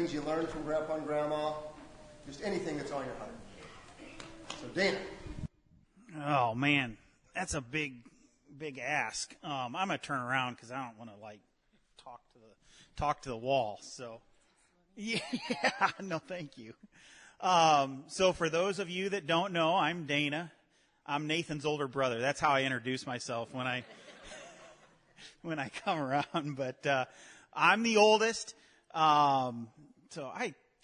things you learned from Grandpa and Grandma, just anything that's on your heart. So, Dana. Oh, man, that's a big ask. I'm going to turn around because I don't want to, talk to the wall. So, yeah, no, thank you. So for those of you that don't know, I'm Dana. I'm Nathan's older brother. That's how I introduce myself when I come around. But I'm the oldest. So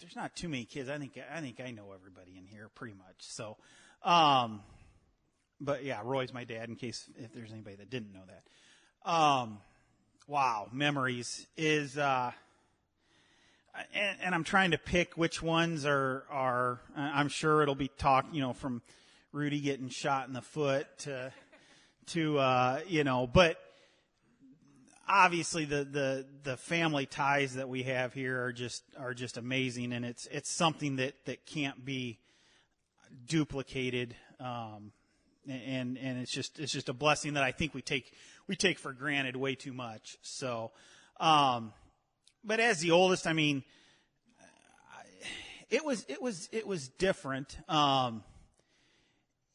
there's not too many kids. I think I know everybody in here pretty much. So, but yeah, Roy's my dad. In case if there's anybody that didn't know that. Wow, memories is. And I'm trying to pick which ones are I'm sure it'll be from Rudy getting shot in the foot to but obviously the family ties that we have here are just amazing, and it's something that can't be duplicated, and it's just a blessing that I think we take for granted way too much. So, but as the oldest, I mean, it was different. Grandma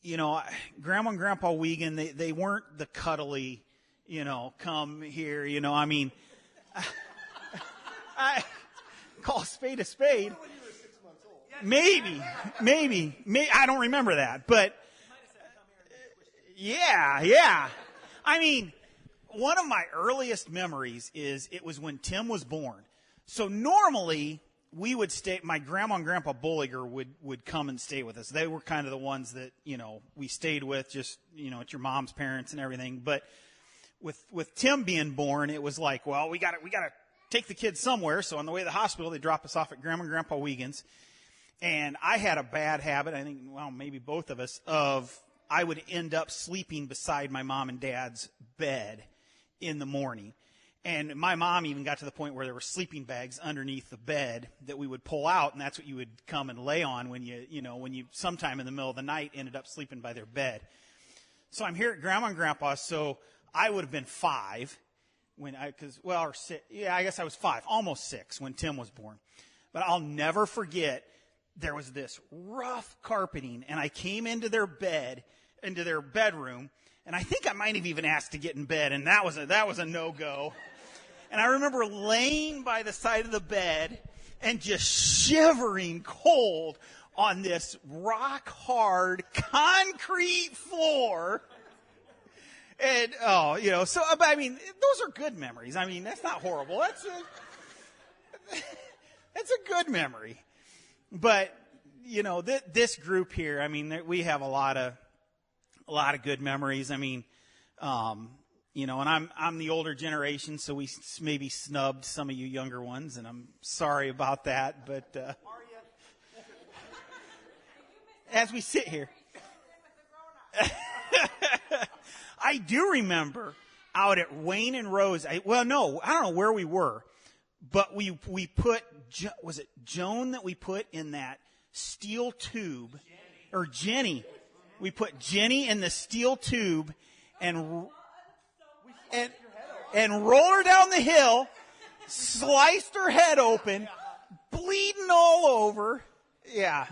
and Grandpa Wiegand, they weren't the cuddly, come here, I mean, I call a spade a spade. When you were 6 months old. Maybe, I don't remember that, but yeah. I mean, one of my earliest memories is it was when Tim was born. So normally we would stay, my grandma and Grandpa Bulliger would come and stay with us. They were kind of the ones that, we stayed with, just, at your mom's parents and everything. But with Tim being born, it was like, well, we gotta take the kids somewhere. So on the way to the hospital, they drop us off at Grandma and Grandpa Wiegand's. And I had a bad habit, I think, well, maybe both of us, of I would end up sleeping beside my mom and dad's bed in the morning. And my mom even got to the point where there were sleeping bags underneath the bed that we would pull out, and that's what you would come and lay on when you sometime in the middle of the night ended up sleeping by their bed. So I'm here at Grandma and Grandpa's, so I would have been 5 I guess I was 5, almost 6 when Tim was born. But I'll never forget, there was this rough carpeting, and I came into their bedroom, and I think I might have even asked to get in bed, and that was a no-go. And I remember laying by the side of the bed and just shivering cold on this rock-hard concrete floor. And, so, I mean, those are good memories. I mean, that's not horrible. That's a good memory. But, this group here, I mean, we have a lot of good memories. I mean, and I'm the older generation, so we maybe snubbed some of you younger ones, and I'm sorry about that. But as we sit here, I do remember out at Wayne and Rose. I don't know where we were, but we put, was it Joan that we put in that steel tube, or Jenny? We put Jenny in the steel tube and rolled her down the hill, sliced her head open, bleeding all over. Yeah.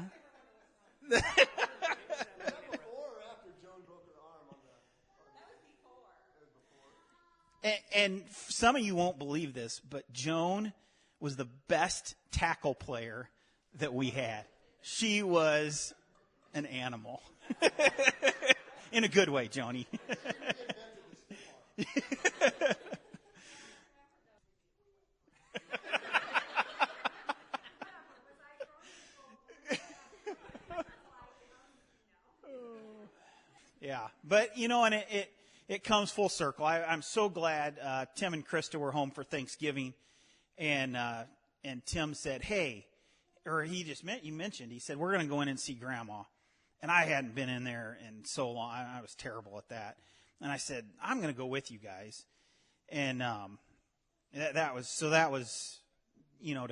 And some of you won't believe this, but Joan was the best tackle player that we had. She was an animal. In a good way, Joni. Yeah, but and it comes full circle. I'm so glad Tim and Krista were home for Thanksgiving, and Tim said, "Hey," or he mentioned, he said, "We're going to go in and see Grandma." And I hadn't been in there in so long. I was terrible at that. And I said, "I'm going to go with you guys." And that was to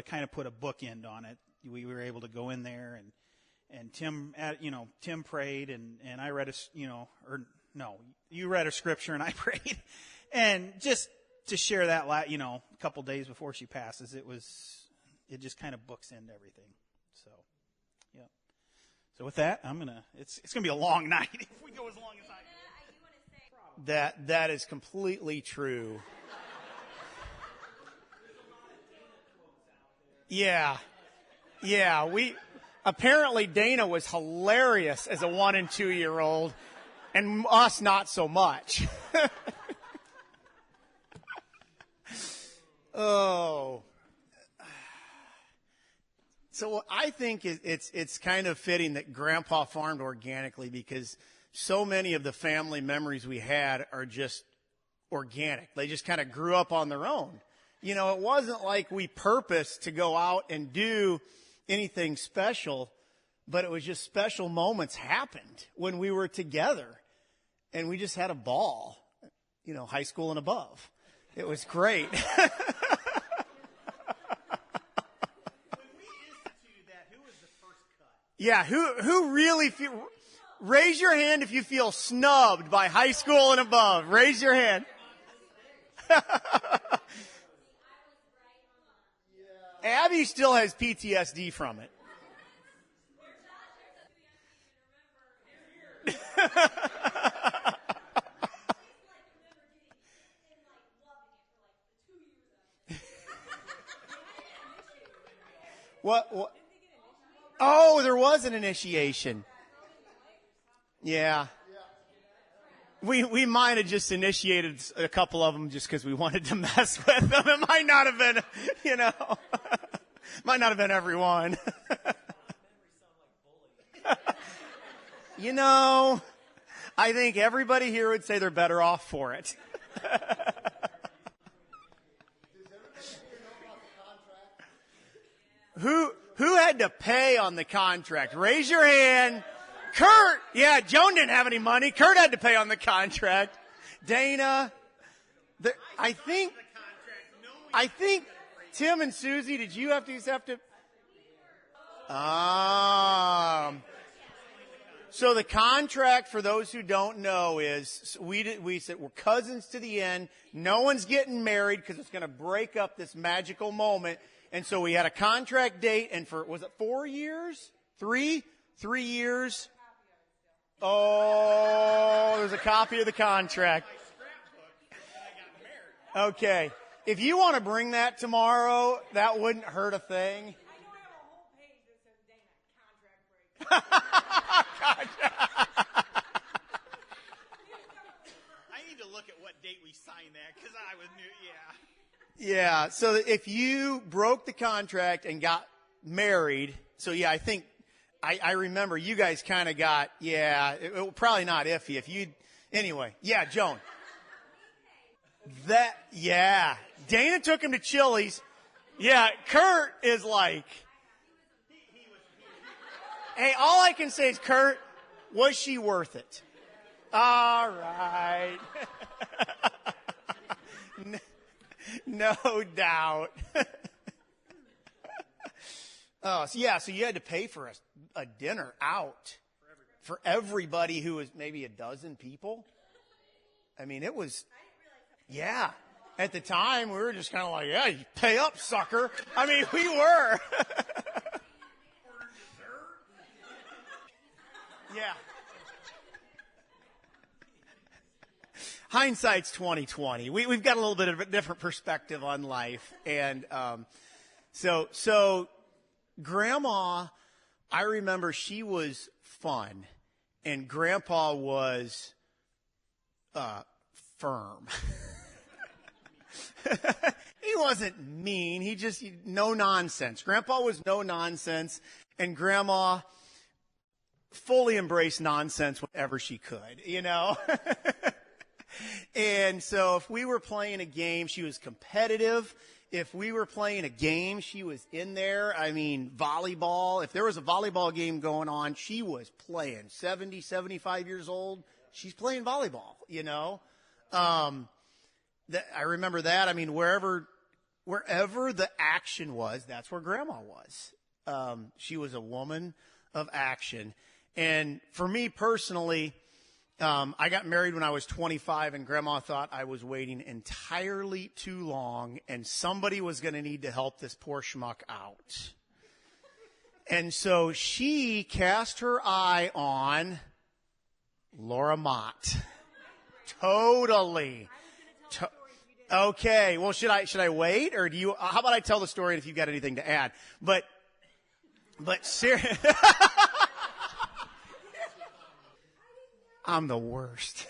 kind of put a bookend on it. We were able to go in there, and Tim prayed, and I read you read a scripture and I prayed. And just to share that, a couple days before she passes, it it just kind of bookends everything. So, yeah. So with that, it's gonna be a long night if we go as long as I do. That is completely true. Yeah. Apparently Dana was hilarious as a 1 and 2 year old, and us not so much. Oh. So I think it's kind of fitting that Grandpa farmed organically, because so many of the family memories we had are just organic. They just kind of grew up on their own. You know, it wasn't like we purposed to go out and do anything special, but it was just special moments happened when we were together, and we just had a ball, you know, high school and above. It was great. When we instituted that, who was the first cut? Yeah, who really raise your hand if you feel snubbed by high school and above. Raise your hand. Abby still has PTSD from it. What? Oh, there was an initiation. Yeah. We might have just initiated a couple of them just because we wanted to mess with them. It might not have been, you know, might not have been everyone. You know, I think everybody here would say they're better off for it. Who had to pay on the contract? Raise your hand. Kurt. Yeah, Joan didn't have any money. Kurt had to pay on the contract. Dana. I think Tim and Susie, did you have to accept it? So the contract, for those who don't know, is we said we're cousins to the end. No one's getting married because it's going to break up this magical moment. And so we had a contract date, and was it 4 years? 3 years? Oh, there's a copy of the contract. Okay. If you want to bring that tomorrow, that wouldn't hurt a thing. I know I have a whole page that says Dana, contract break. I need to look at what date we signed that, because I was new, yeah. Yeah, so if you broke the contract and got married, so yeah, I think, I remember you guys kind of got, probably not iffy if you, anyway, yeah, Joan. Dana took him to Chili's. Yeah, Kurt is like, hey, all I can say is, Kurt, was she worth it? All right. No doubt. So you had to pay for a dinner out for everybody who was maybe a dozen people. I mean, it was, yeah. At the time, we were just kind of like, yeah, you pay up, sucker. I mean, we were. Yeah. Hindsight's 20/20. We've got a little bit of a different perspective on life, and so Grandma, I remember she was fun, and Grandpa was firm. He wasn't mean. He just no nonsense. Grandpa was no nonsense, and Grandma fully embraced nonsense whenever she could, you know. And so if we were playing a game, she was competitive. If we were playing a game, she was in there. I mean, volleyball. If there was a volleyball game going on, she was playing. 70, 75 years old, she's playing volleyball, you know. I remember that. I mean, wherever the action was, that's where Grandma was. She was a woman of action. And for me personally, I got married when I was 25, and Grandma thought I was waiting entirely too long, and somebody was going to need to help this poor schmuck out. And so she cast her eye on Laura Mott. Totally. Okay. Well, should I wait, or do you? How about I tell the story if you've got anything to add? But seriously, I'm the worst.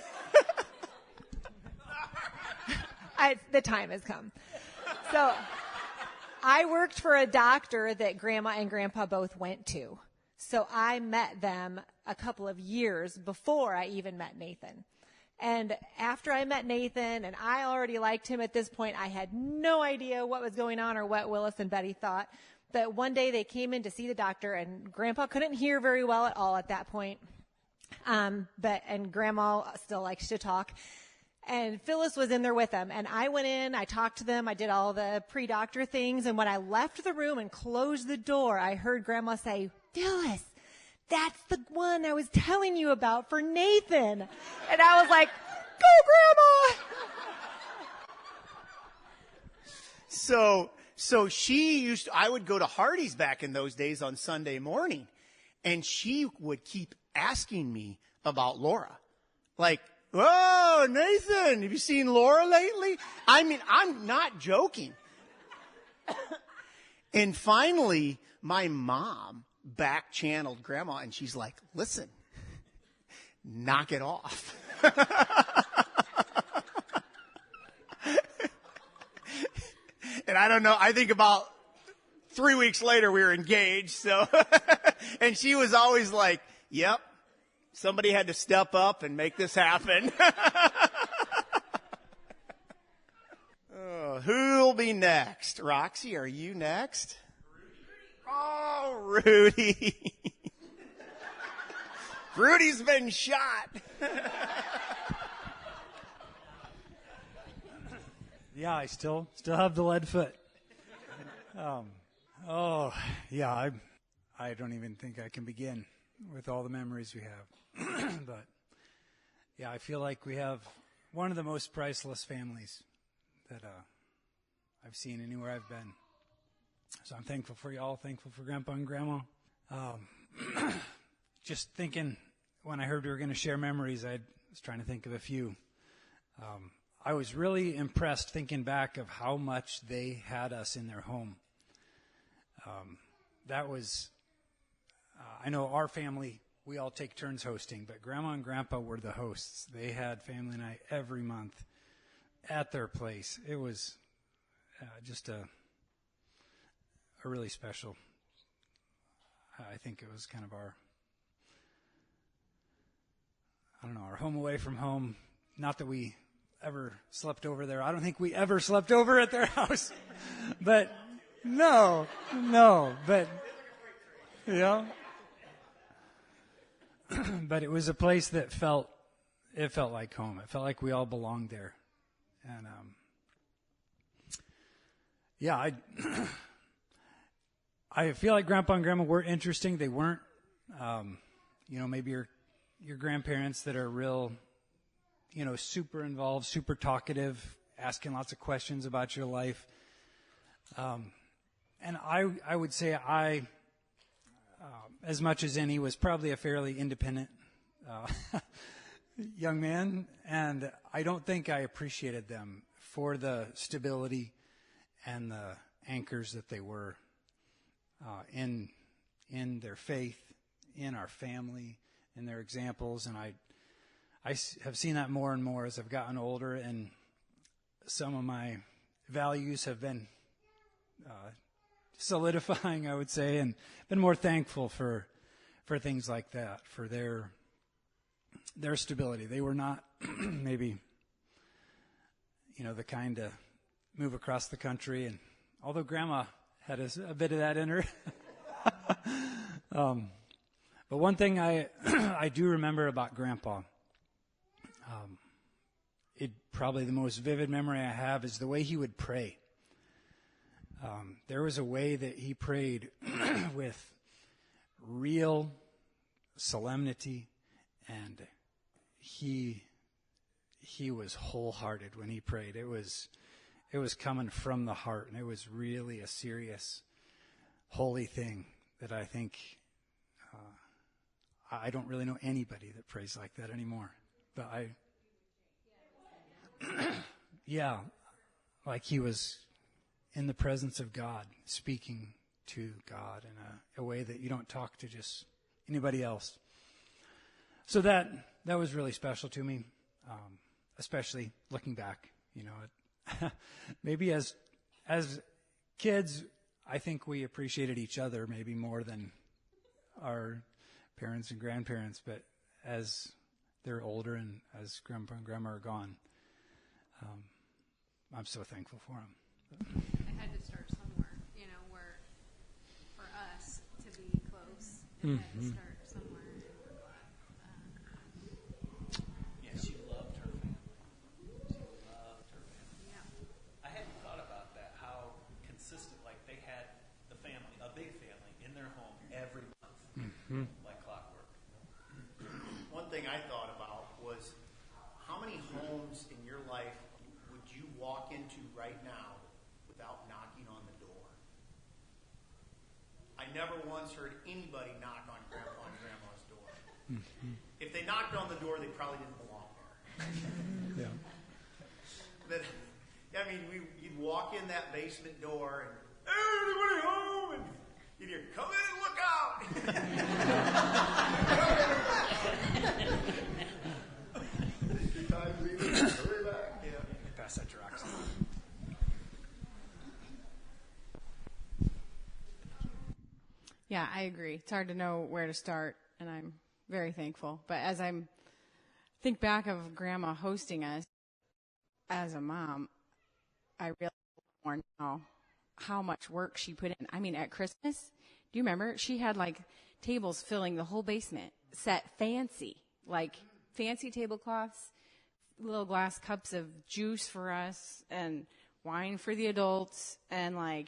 The time has come. So I worked for a doctor that Grandma and Grandpa both went to. So I met them a couple of years before I even met Nathan. And after I met Nathan, and I already liked him at this point, I had no idea what was going on or what Willis and Betty thought. But one day they came in to see the doctor, and Grandpa couldn't hear very well at all at that point. And Grandma still likes to talk. And Phyllis was in there with them. And I went in, I talked to them, I did all the pre-doctor things. And when I left the room and closed the door, I heard Grandma say, "Phyllis, that's the one I was telling you about for Nathan." And I was like, "Go, Grandma!" So I would go to Hardee's back in those days on Sunday morning, and she would keep asking me about Laura. Like, "Oh, Nathan, have you seen Laura lately?" I mean, I'm not joking. And finally, my mom back-channeled Grandma, and she's like, "Listen, knock it off." And I don't know, I think about 3 weeks later we were engaged, so, and she was always like, "Yep, somebody had to step up and make this happen." Who'll be next? Roxy, are you next? Oh, Rudy. Rudy's been shot. Yeah, I still have the lead foot. I don't even think I can begin with all the memories we have. But yeah, I feel like we have one of the most priceless families that I've seen anywhere I've been. So I'm thankful for you all, thankful for Grandpa and Grandma. Just thinking, when I heard we were going to share memories, I was trying to think of a few. I was really impressed thinking back of how much they had us in their home. That was, I know our family, we all take turns hosting, but Grandma and Grandpa were the hosts. They had family night every month at their place. It was just a really special, I think it was kind of our home away from home. Not that we ever slept over there. I don't think we ever slept over at their house. But no, but yeah. But it was a place that felt like home. It felt like we all belonged there. And I feel like Grandpa and Grandma were interesting. They weren't, maybe your grandparents that are real, super involved, super talkative, asking lots of questions about your life. And I would say as much as any, was probably a fairly independent young man, and I don't think I appreciated them for the stability and the anchors that they were in their faith, in our family, in their examples. And I have seen that more and more as I've gotten older, and some of my values have been solidifying, I would say, and been more thankful for things like that, for their stability. They were not maybe, the kind to move across the country, and although Grandma had a bit of that in her. But one thing I do remember about Grandpa, probably the most vivid memory I have is the way he would pray. There was a way that he prayed with real solemnity, and he was wholehearted when he prayed. It was coming from the heart, and it was really a serious, holy thing that I think I don't really know anybody that prays like that anymore. But yeah, like he was in the presence of God, speaking to God in a way that you don't talk to just anybody else. So that was really special to me, especially looking back. Maybe as kids, I think we appreciated each other maybe more than our parents and grandparents. But as they're older and as Grandpa and Grandma are gone, I'm so thankful for them. I had to start somewhere, where for us to be close, it had to start somewhere. Yeah, she loved her family. Yeah. I hadn't thought about that, how consistent, like they had the family, a big family, in their home every month, like clockwork. One thing I thought about was how many homes in your life would you walk into right now without knocking on the door? I never once heard anybody knock on Grandpa and Grandma's door. If they knocked on the door, they probably didn't belong there. Yeah. But, you'd walk in that basement door and, hey, everybody home? And you'd hear, come in and look out. Good time leaving. Hurry back. Yeah. Pass that to Roxanne. Yeah, I agree. It's hard to know where to start, and I'm very thankful. But as I think back of Grandma hosting us as a mom, I realize more now how much work she put in. At Christmas, do you remember? She had tables filling the whole basement, set fancy tablecloths, little glass cups of juice for us, and wine for the adults, and I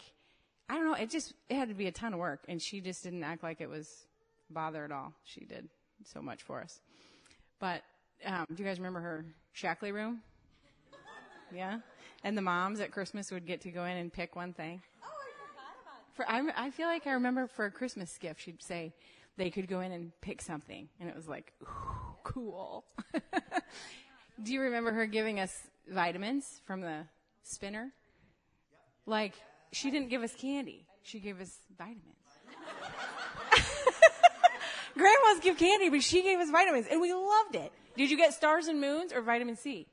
don't know, it had to be a ton of work, and she just didn't act like it was a bother at all. She did so much for us. But do you guys remember her Shackley room? Yeah? And the moms at Christmas would get to go in and pick one thing. Oh, I forgot about it. I feel like I remember for a Christmas gift, she'd say they could go in and pick something, and it was like, ooh, cool. Do you remember her giving us vitamins from the spinner? She didn't give us candy. She gave us vitamins. Grandmas give candy, but she gave us vitamins, and we loved it. Did you get stars and moons or vitamin C?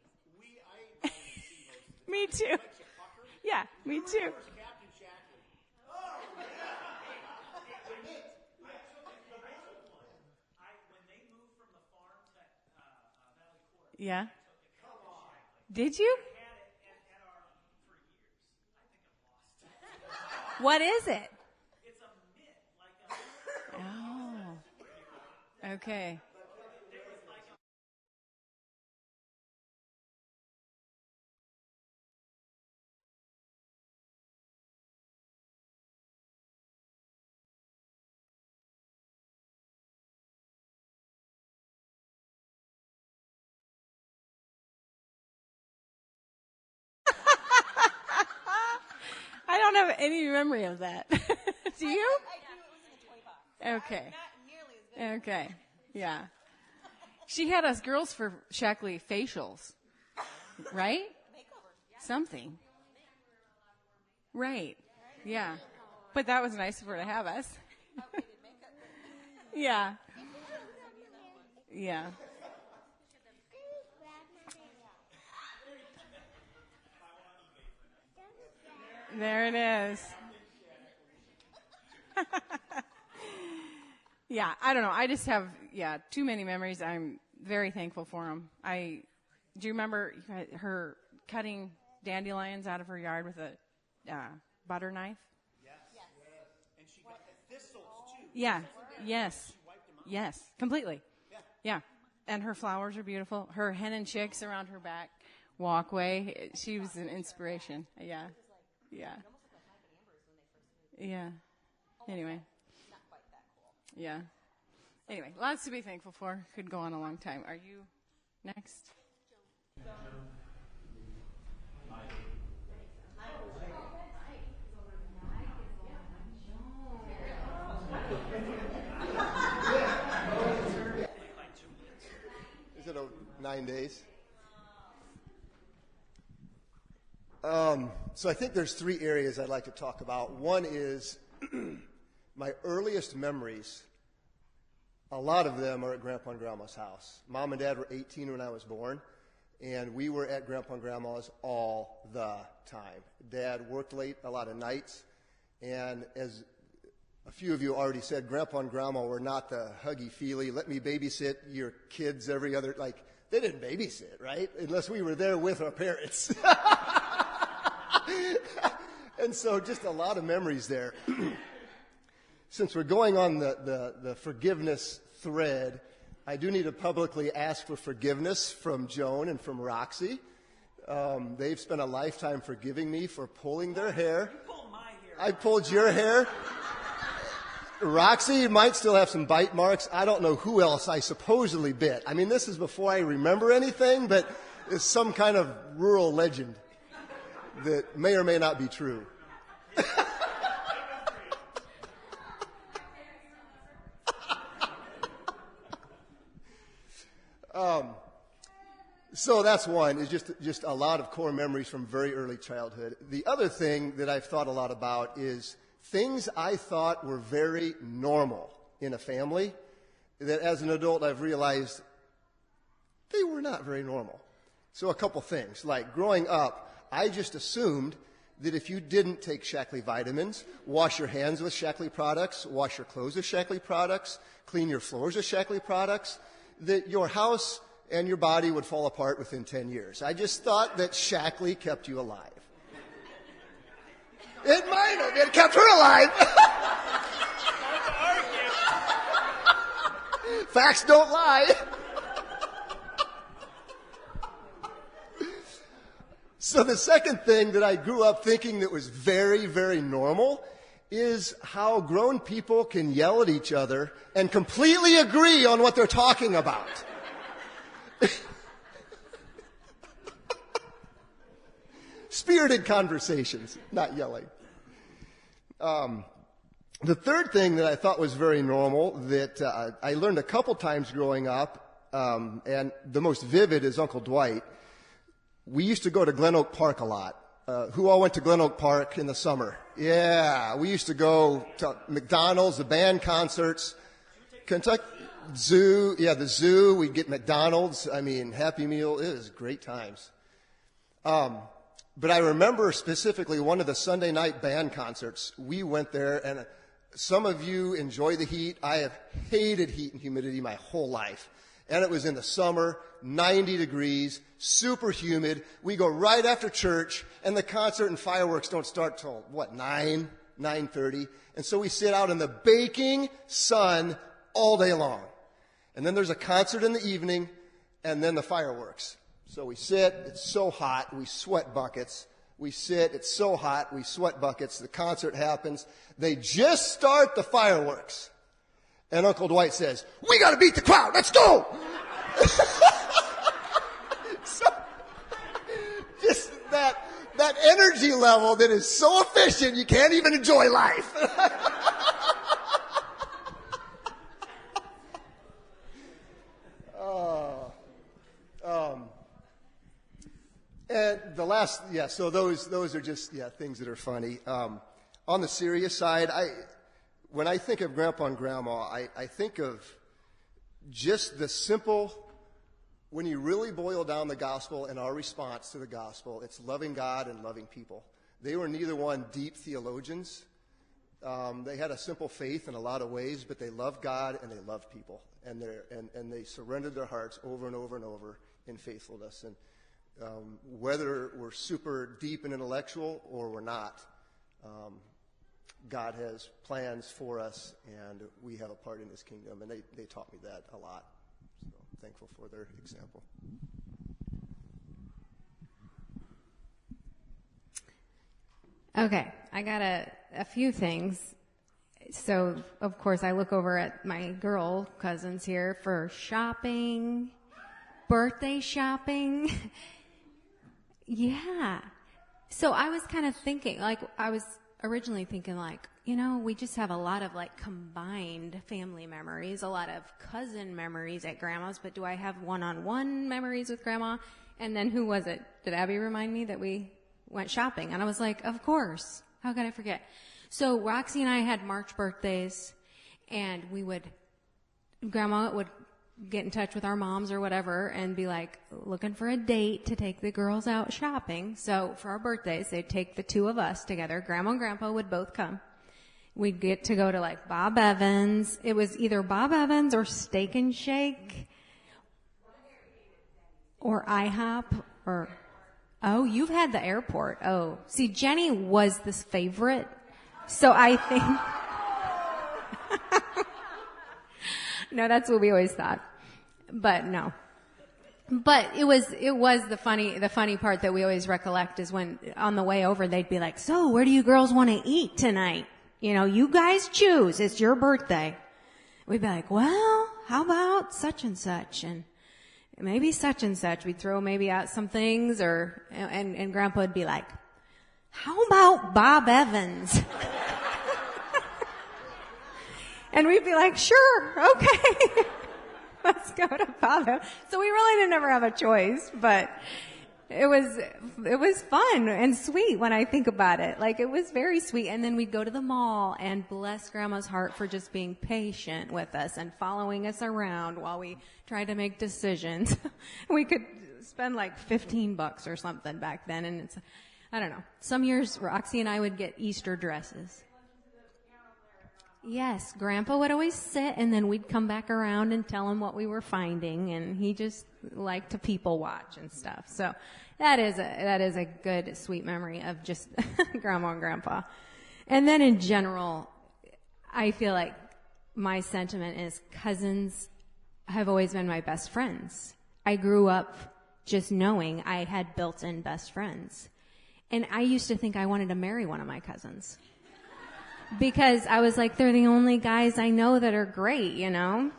Me too. Yeah, me too. Yeah. Did you? What is it? It's a mint, Oh. Okay. I don't have any memory of that. Do you? I knew it was in a toy box. Okay. Not nearly as big. Okay. Yeah. She had us girls for Shackley facials. Right? Something. Right. Yeah. But that was nice of her to have us. Yeah. Yeah. There it is. Yeah, I don't know. I just have, too many memories. I'm very thankful for them. Do you remember her cutting dandelions out of her yard with a butter knife? Yes. And she got the thistles, too. Yeah. Yes. Yes. Completely. Yeah. And her flowers are beautiful. Her hen and chicks around her back walkway. She was an inspiration. Yeah. Yeah. Yeah. Anyway. Yeah. Anyway, lots to be thankful for. Could go on a long time. Are you Next. Is it 9 days? So I think there's 3 areas I'd like to talk about. One is my earliest memories. A lot of them are at Grandpa and Grandma's house. Mom and Dad were 18 when I was born, and we were at Grandpa and Grandma's all the time. Dad worked late a lot of nights, and as a few of you already said, Grandpa and Grandma were not the huggy-feely, let me babysit your kids every other, like, they didn't babysit, right? Unless we were there with our parents. And so just a lot of memories there. Since we're going on the forgiveness thread, I do need to publicly ask for forgiveness from Joan and from Roxy. They've spent a lifetime forgiving me for pulling their hair. You pulled my hair. I pulled your hair. Roxy might still have some bite marks. I don't know who else I supposedly bit. I mean, this is before I remember anything, but it's some kind of rural legend that may or may not be true. So that's one, is just a lot of core memories from very early childhood. The other thing that I've thought a lot about is things I thought were very normal in a family that as an adult I've realized they were not very normal. So a couple things, like growing up, I just assumed that if you didn't take Shackley vitamins, wash your hands with Shackley products, wash your clothes with Shackley products, clean your floors with Shackley products, that your house and your body would fall apart within 10 years. I just thought that Shackley kept you alive. It might have. It kept her alive. Facts don't lie. So the second thing that I grew up thinking that was very, very normal is how grown people can yell at each other and completely agree on what they're talking about. Spirited conversations, not yelling. The third thing that I thought was very normal that I learned a couple times growing up, and the most vivid is Uncle Dwight. We used to go to Glen Oak Park a lot. Who all went to Glen Oak Park in the summer? Yeah, we used to go to McDonald's, the band concerts, Kentucky Zoo. Yeah, the zoo. We'd get McDonald's. I mean, Happy Meal. It was great times. But I remember specifically one of the Sunday night band concerts. We went there, and some of you enjoy the heat. I have hated heat and humidity my whole life. And it was in the summer, 90 degrees, super humid. We go right after church, and the concert and fireworks don't start till, 9:30. And so we sit out in the baking sun all day long. And then there's a concert in the evening, and then the fireworks. So we sit, it's so hot, we sweat buckets. We sit, it's so hot, we sweat buckets. The concert happens. They just start the fireworks. And Uncle Dwight says, "We got to beat the crowd. Let's go." So, just that energy level that is so efficient, you can't even enjoy life. And the last, so those are just, things that are funny. On the serious side, when I think of Grandpa and Grandma, I think of just the simple, when you really boil down the gospel and our response to the gospel, it's loving God and loving people. They were neither one deep theologians. They had a simple faith in a lot of ways, but they loved God and they loved people. And they surrendered their hearts over and over and over in faithfulness. And whether we're super deep and intellectual or we're not, God has plans for us, and we have a part in His kingdom. And they taught me that a lot. So I'm thankful for their example. Okay, I got a few things. So, of course, I look over at my girl cousins here for shopping, birthday shopping. Yeah. So I was kind of thinking, like, I was originally thinking, like, you know, we just have a lot of, like, combined family memories, a lot of cousin memories at Grandma's, but do I have one-on-one memories with Grandma? And then who was it? Did Abby remind me that we went shopping? And I was like, of course. How could I forget? So Roxy and I had March birthdays, and Grandma would get in touch with our moms or whatever and be like looking for a date to take the girls out shopping. So for our birthdays, they'd take the two of us together. Grandma and Grandpa would both come. We'd get to go to like Bob Evans. It was either Bob Evans or Steak and Shake or IHOP or, oh, you've had the airport. Oh, see, Jenny was this favorite. So I think, no, that's what we always thought. But no. But it was the funny part that we always recollect is when on the way over they'd be like, so where do you girls want to eat tonight? You know, you guys choose. It's your birthday. We'd be like, well, how about such and such? And maybe such and such. We'd throw maybe out some things and Grandpa would be like, how about Bob Evans? And we'd be like, sure, okay. Let's go to Bob Evans. So we really didn't ever have a choice, but it was fun and sweet when I think about it. Like, it was very sweet. And then we'd go to the mall, and bless Grandma's heart for just being patient with us and following us around while we tried to make decisions. We could spend like $15 or something back then, and I don't know. Some years Roxy and I would get Easter dresses. Yes, Grandpa would always sit, and then we'd come back around and tell him what we were finding, and he just liked to people watch and stuff. So that is a good, sweet memory of just Grandma and Grandpa. And then in general, I feel like my sentiment is cousins have always been my best friends. I grew up just knowing I had built-in best friends. And I used to think I wanted to marry one of my cousins. Because I was like, they're the only guys I know that are great, you know?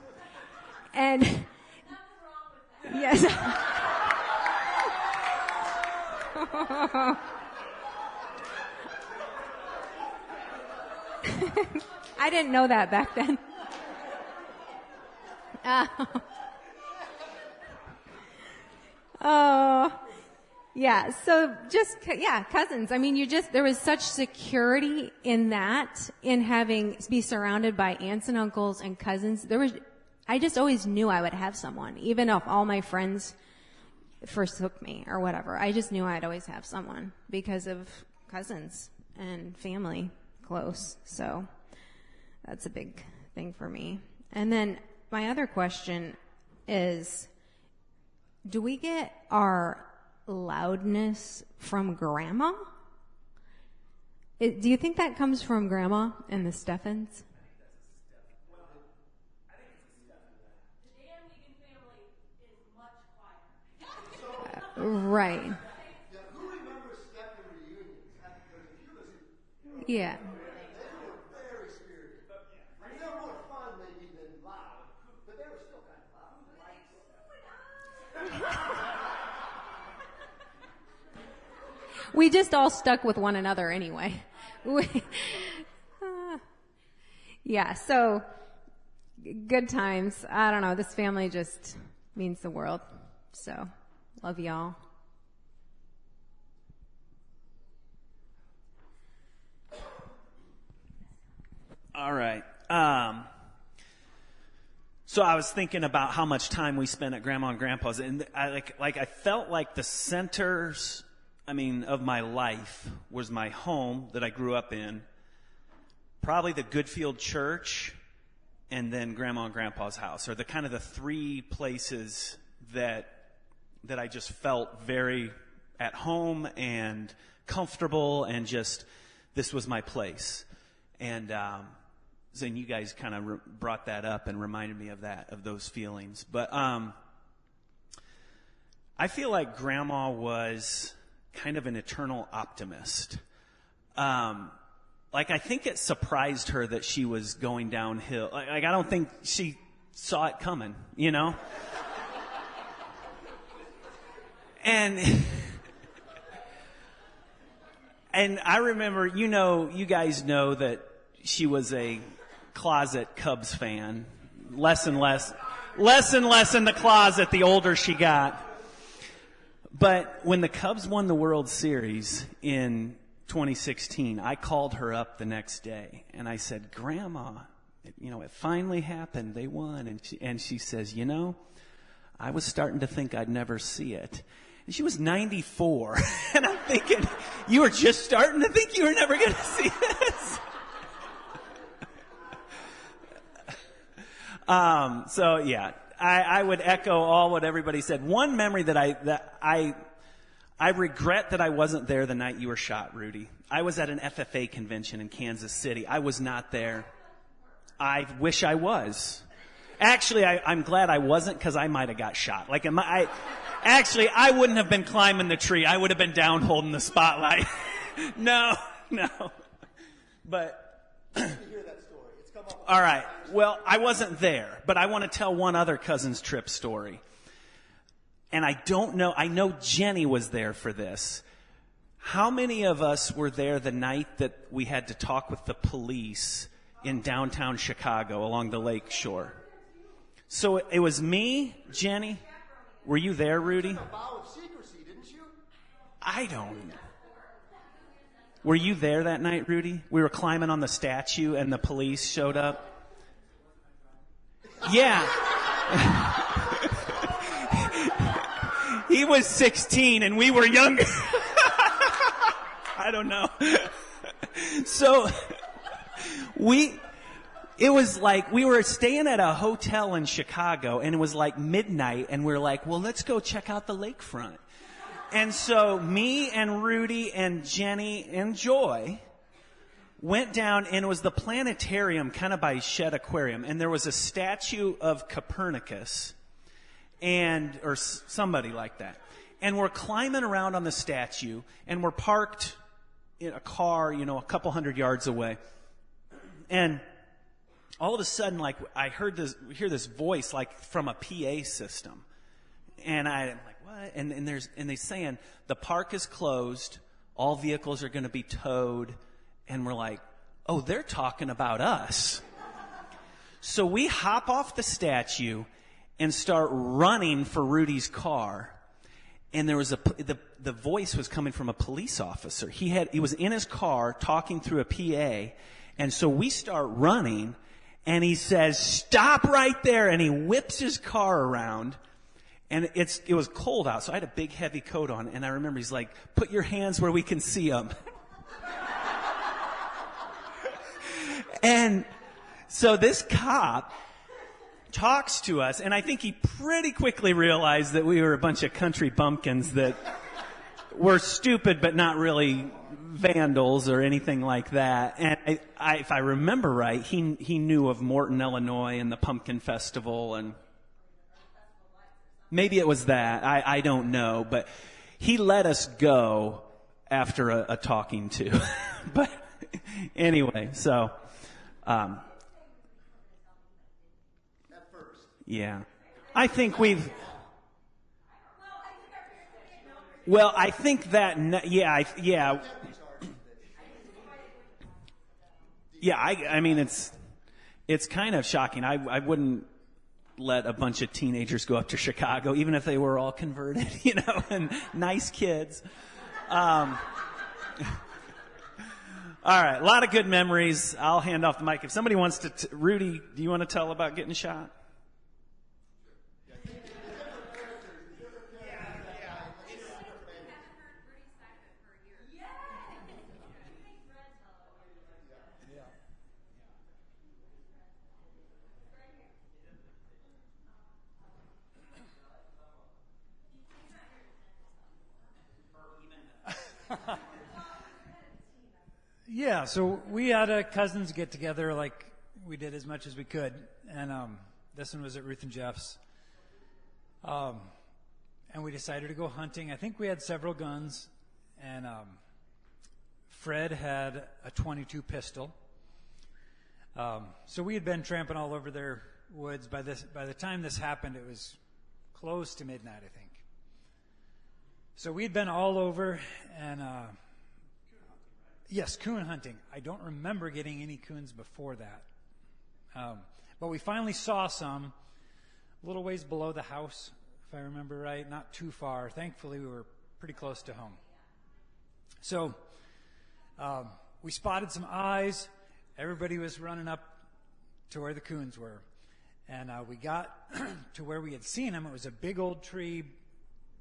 And yes. I didn't know that back then. Oh. Yeah, so cousins. I mean, there was such security in that, in be surrounded by aunts and uncles and cousins. I just always knew I would have someone, even if all my friends forsook me or whatever. I just knew I'd always have someone because of cousins and family close. So that's a big thing for me. And then my other question is, do we get our loudness from Grandma? Do you think that comes from Grandma and the Steffens? The Dan Wiegand family is much quieter. Right. Yeah, who remembers Stephen reunions? Yeah. They were very spirited. I mean, they were more fun maybe than loud, but they were still kind of loud. We just all stuck with one another anyway. Yeah, so good times. I don't know. This family just means the world. So love y'all. All right. So I was thinking about how much time we spent at Grandma and Grandpa's, and I felt like the centers, of my life was my home that I grew up in, probably the Goodfield Church, and then Grandma and Grandpa's house are the kind of the three places that I just felt very at home and comfortable, and just this was my place. And then you guys kind of brought that up and reminded me of those feelings. But I feel like Grandma was kind of an eternal optimist. I think it surprised her that she was going downhill. I don't think she saw it coming, you know? And and I remember, you guys know that she was a closet Cubs fan. Less and less in the closet the older she got. But when the Cubs won the World Series in 2016, I called her up the next day and I said, Grandma, it finally happened. They won. And she says, I was starting to think I'd never see it. And she was 94. And I'm thinking, you were just starting to think you were never going to see this? So yeah, I would echo all what everybody said. One memory that I regret that I wasn't there the night you were shot, Rudy. I was at an FFA convention in Kansas City. I was not there. I wish I was. Actually, I'm glad I wasn't, because I might have got shot. Actually, I wouldn't have been climbing the tree. I would have been down holding the spotlight. No. But all right. Well, I wasn't there, but I want to tell one other cousin's trip story. And I don't know, I know Jenny was there for this. How many of us were there the night that we had to talk with the police in downtown Chicago along the lake shore? So it was me, Jenny. Were you there, Rudy? I don't. Were you there that night, Rudy? We were climbing on the statue and the police showed up. Yeah. He was 16 and we were younger. I don't know. So it was like we were staying at a hotel in Chicago and it was like midnight and we were like, well, let's go check out the lakefront. And so me and Rudy and Jenny and Joy went down, and it was the planetarium kind of by Shed Aquarium, and there was a statue of Copernicus or somebody like that. And we're climbing around on the statue, and we're parked in a car, a couple hundred yards away. And all of a sudden, I hear this voice from a PA system. And I'm like, what? And they're saying the park is closed, all vehicles are going to be towed, and we're like, oh, they're talking about us. So we hop off the statue and start running for Rudy's car. And there was the voice was coming from a police officer. He was in his car talking through a PA, and so we start running, and he says, "Stop right there!" And he whips his car around. And it was cold out, so I had a big heavy coat on. And I remember he's like, "Put your hands where we can see them." And so this cop talks to us, and I think he pretty quickly realized that we were a bunch of country bumpkins that were stupid but not really vandals or anything like that. And if I remember right, he knew of Morton, Illinois, and the Pumpkin Festival, and maybe it was that. I don't know. But he let us go after a talking to. But anyway, so... yeah. I think we've... Well, I think that... I mean, it's kind of shocking. I wouldn't let a bunch of teenagers go up to Chicago, even if they were all converted, and nice kids. All right, a lot of good memories. I'll hand off the mic. If somebody wants to... Rudy, do you want to tell about getting shot? Yeah, so we had a cousins get together, like we did as much as we could, and this one was at Ruth and Jeff's, and we decided to go hunting. I think we had several guns, and Fred had a .22 pistol. So we had been tramping all over their woods. By the time this happened, it was close to midnight, I think. So we'd been all over, and yes, coon hunting. I don't remember getting any coons before that. But we finally saw some a little ways below the house, if I remember right, not too far. Thankfully, we were pretty close to home. So we spotted some eyes. Everybody was running up to where the coons were. And we got to where we had seen them. It was a big old tree.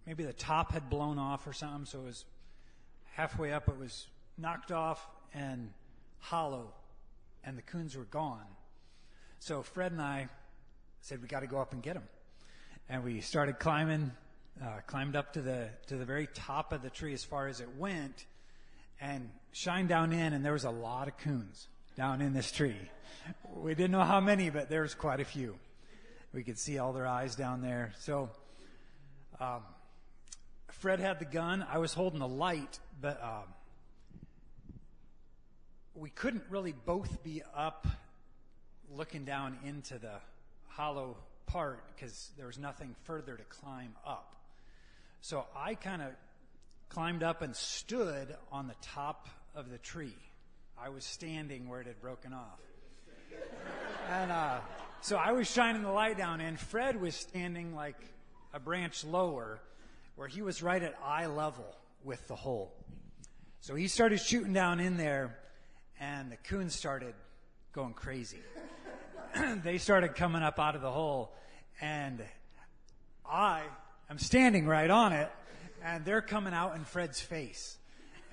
Maybe the top had blown off or something, so it was halfway up. It was knocked off and hollow, and the coons were gone. So Fred and I said, we got to go up and get them. And we started climbing, climbed up to the very top of the tree as far as it went, and shined down in, and there was a lot of coons down in this tree. We didn't know how many, but there was quite a few. We could see all their eyes down there. So Fred had the gun. I was holding the light, but we couldn't really both be up looking down into the hollow part because there was nothing further to climb up. So I kind of climbed up and stood on the top of the tree. I was standing where it had broken off. And so I was shining the light down, and Fred was standing like a branch lower where he was right at eye level with the hole. So he started shooting down in there, and the coons started going crazy. They started coming up out of the hole, and I am standing right on it, and they're coming out in Fred's face.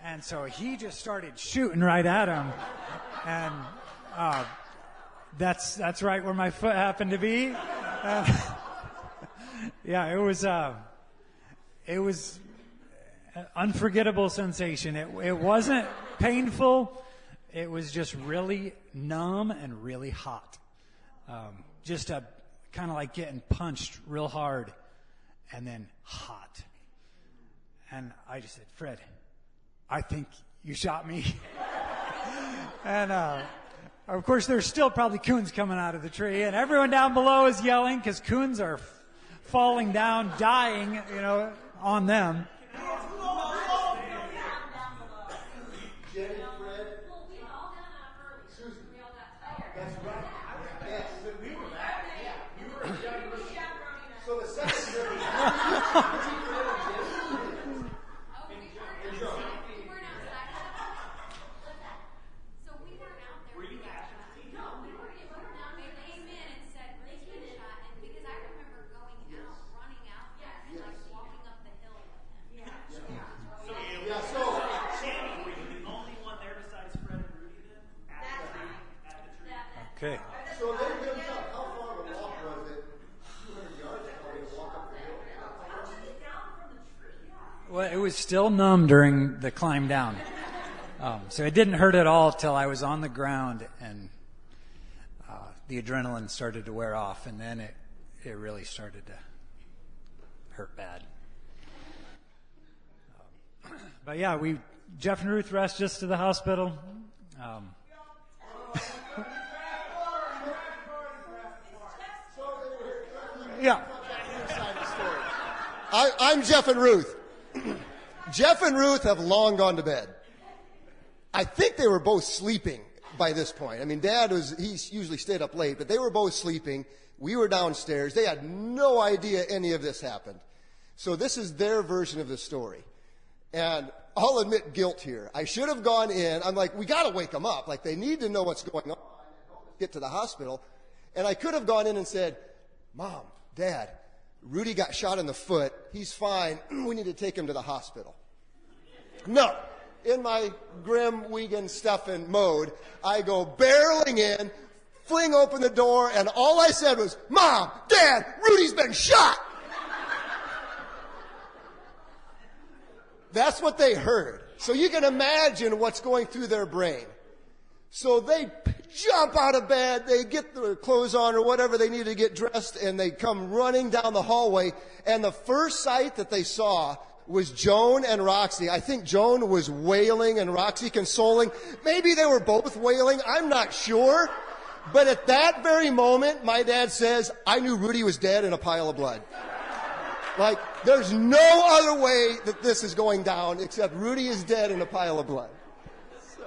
And so he just started shooting right at him, and that's right where my foot happened to be. Yeah, it was an unforgettable sensation. It wasn't painful. It was just really numb and really hot. Just a kind of like getting punched real hard and then hot. And I just said, Fred, I think you shot me. And of course, there's still probably coons coming out of the tree, and everyone down below is yelling because coons are falling down, dying, on them. Okay. So they built up. How far of a walk was it? 200 yards probably to walk up the hill. How did it down from the tree? Well, it was still numb during the climb down. So it didn't hurt at all till I was on the ground and the adrenaline started to wear off, and then it really started to hurt bad. But yeah, Jeff and Ruth rushed us to the hospital. Yeah. I'm Jeff and Ruth. Jeff and Ruth have long gone to bed. I think they were both sleeping by this point. I mean, he usually stayed up late, but they were both sleeping. We were downstairs. They had no idea any of this happened. So this is their version of the story. And I'll admit guilt here. I should have gone in. I'm like, we got to wake them up. Like, they need to know what's going on. Get to the hospital. And I could have gone in and said, Mom, Dad, Rudy got shot in the foot. He's fine. We need to take him to the hospital. No. In my grim Wiegand Stefan mode, I go barreling in, fling open the door, and all I said was, Mom, Dad, Rudy's been shot. That's what they heard. So you can imagine what's going through their brain. So they jump out of bed, they get their clothes on or whatever they need to get dressed, and they come running down the hallway. And the first sight that they saw was Joan and Roxy. I think Joan was wailing and Roxy consoling. Maybe they were both wailing. I'm not sure. But at that very moment, my dad says, I knew Rudy was dead in a pile of blood. Like, there's no other way that this is going down except Rudy is dead in a pile of blood. So,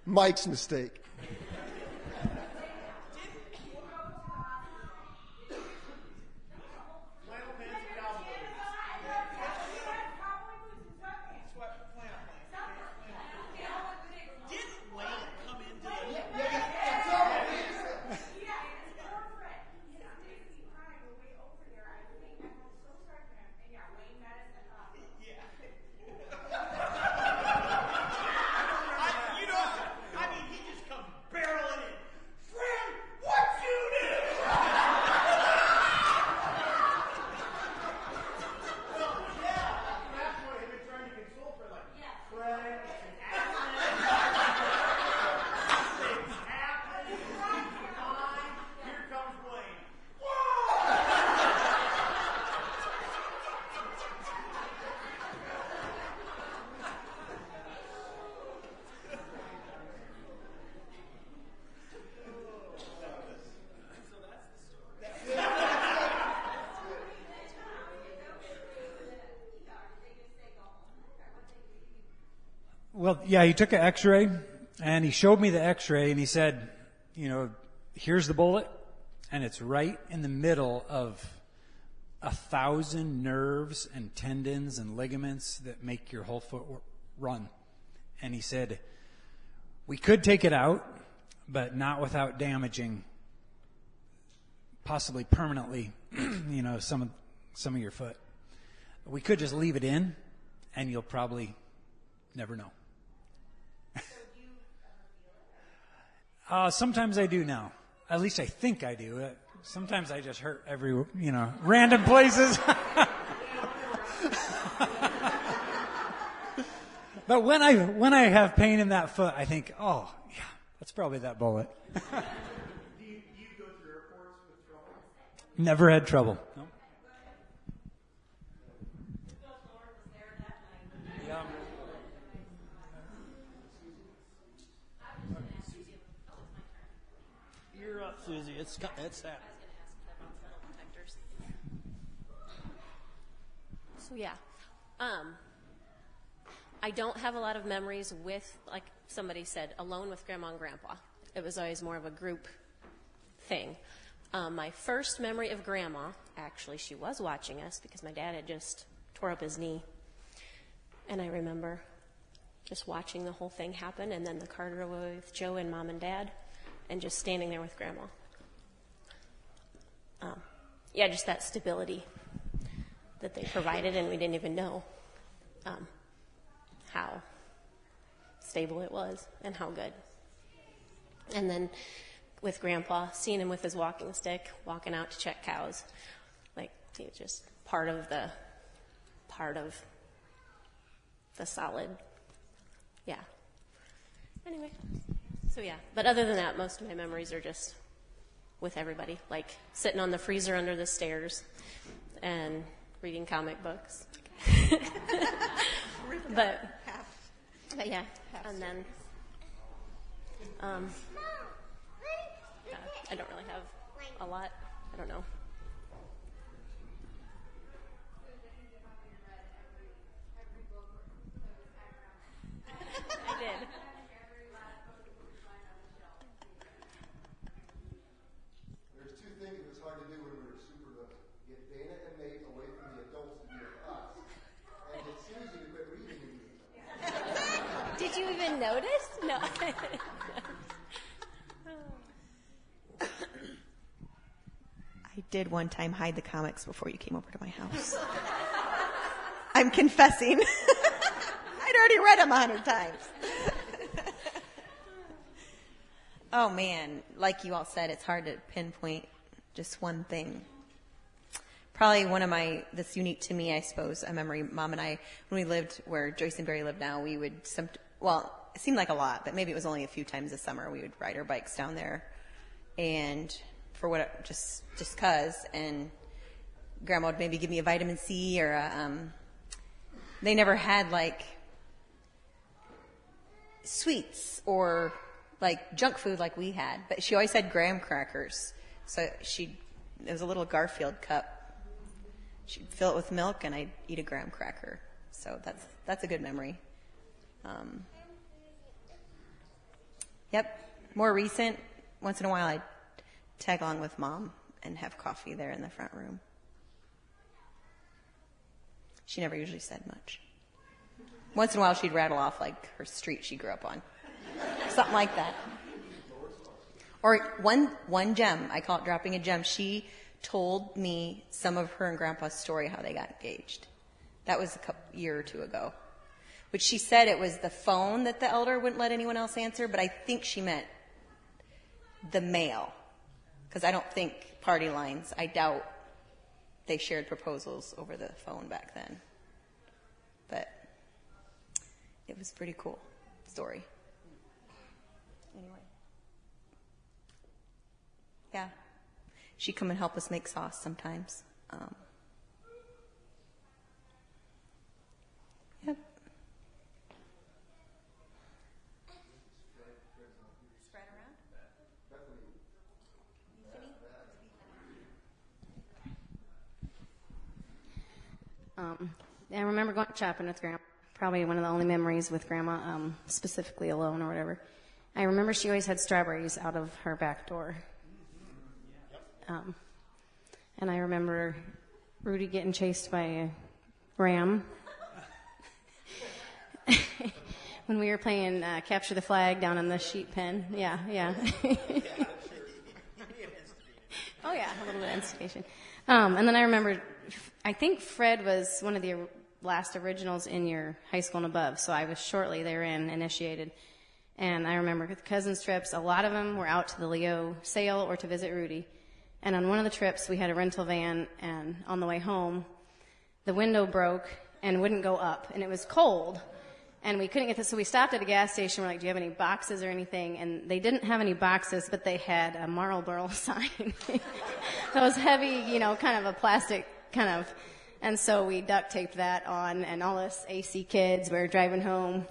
Mike's mistake. Well, yeah, he took an x-ray, and he showed me the x-ray, and he said, you know, here's the bullet, and it's right in the middle of 1,000 nerves and tendons and ligaments that make your whole foot run. And he said, we could take it out, but not without damaging, possibly permanently, you know, some of your foot. We could just leave it in, and you'll probably never know. Sometimes I do now. At least I think I do. Sometimes I just hurt random places. But when I have pain in that foot, I think, oh, yeah, that's probably that bullet. Do you go through airports with trouble? Never had trouble. No. Susie, it's that. So yeah, I don't have a lot of memories with, like somebody said, alone with Grandma and Grandpa. It was always more of a group thing. My first memory of Grandma, actually, she was watching us because my dad had just tore up his knee, and I remember just watching the whole thing happen, and then the Carter with Joe and Mom and Dad. And just standing there with Grandma. Yeah, just that stability that they provided, and we didn't even know how stable it was and how good. And then with Grandpa, seeing him with his walking stick, walking out to check cows, like he was just part of the solid. Yeah. Anyway. So yeah, but other than that, most of my memories are just with everybody, like sitting on the freezer under the stairs and reading comic books. but yeah, and then I don't really have a lot. I don't know. I did. Did you even notice? No. I did one time hide the comics before you came over to my house. I'm confessing. I'd already read them 100 times. Oh man, like you all said, it's hard to pinpoint just one thing. Probably one of that's unique to me, I suppose, a memory. Mom and I, when we lived where Joyce and Barry live now, we would, it seemed like a lot, but maybe it was only a few times a summer, we would ride our bikes down there. And just cause, and Grandma would maybe give me a vitamin C or they never had like sweets or like junk food like we had, but she always had graham crackers. So it was a little Garfield cup. she'd fill it with milk, and I'd eat a graham cracker. So that's a good memory. Yep. More recent, once in a while I'd tag along with Mom and have coffee there in the front room. She never usually said much. Once in a while she'd rattle off like her street she grew up on. Something like that. Or one gem, I call it dropping a gem. She told me some of her and Grandpa's story, how they got engaged. That was a year or two ago. Which she said it was the phone that the elder wouldn't let anyone else answer, but I think she meant the mail. Because I don't think party lines, I doubt they shared proposals over the phone back then. But it was a pretty cool story. Anyway. Yeah. She'd come and help us make sauce sometimes. Yep. Spread around? I remember going shopping with Grandma. Probably one of the only memories with Grandma, specifically alone or whatever. I remember she always had strawberries out of her back door. And I remember Rudy getting chased by a ram when we were playing Capture the Flag down in the sheep pen. Yeah. Oh, yeah, a little bit of instigation. And then I remember, I think Fred was one of the last originals in your high school and above, so I was shortly therein initiated. And I remember the cousins' trips, a lot of them were out to the Leo sale or to visit Rudy. And on one of the trips, we had a rental van, and on the way home, the window broke and wouldn't go up, and it was cold, and we couldn't get this, so we stopped at a gas station. We're like, do you have any boxes or anything? And they didn't have any boxes, but they had a Marlboro sign. Those heavy, kind of a plastic kind of, and so we duct taped that on, and all us AC kids were driving home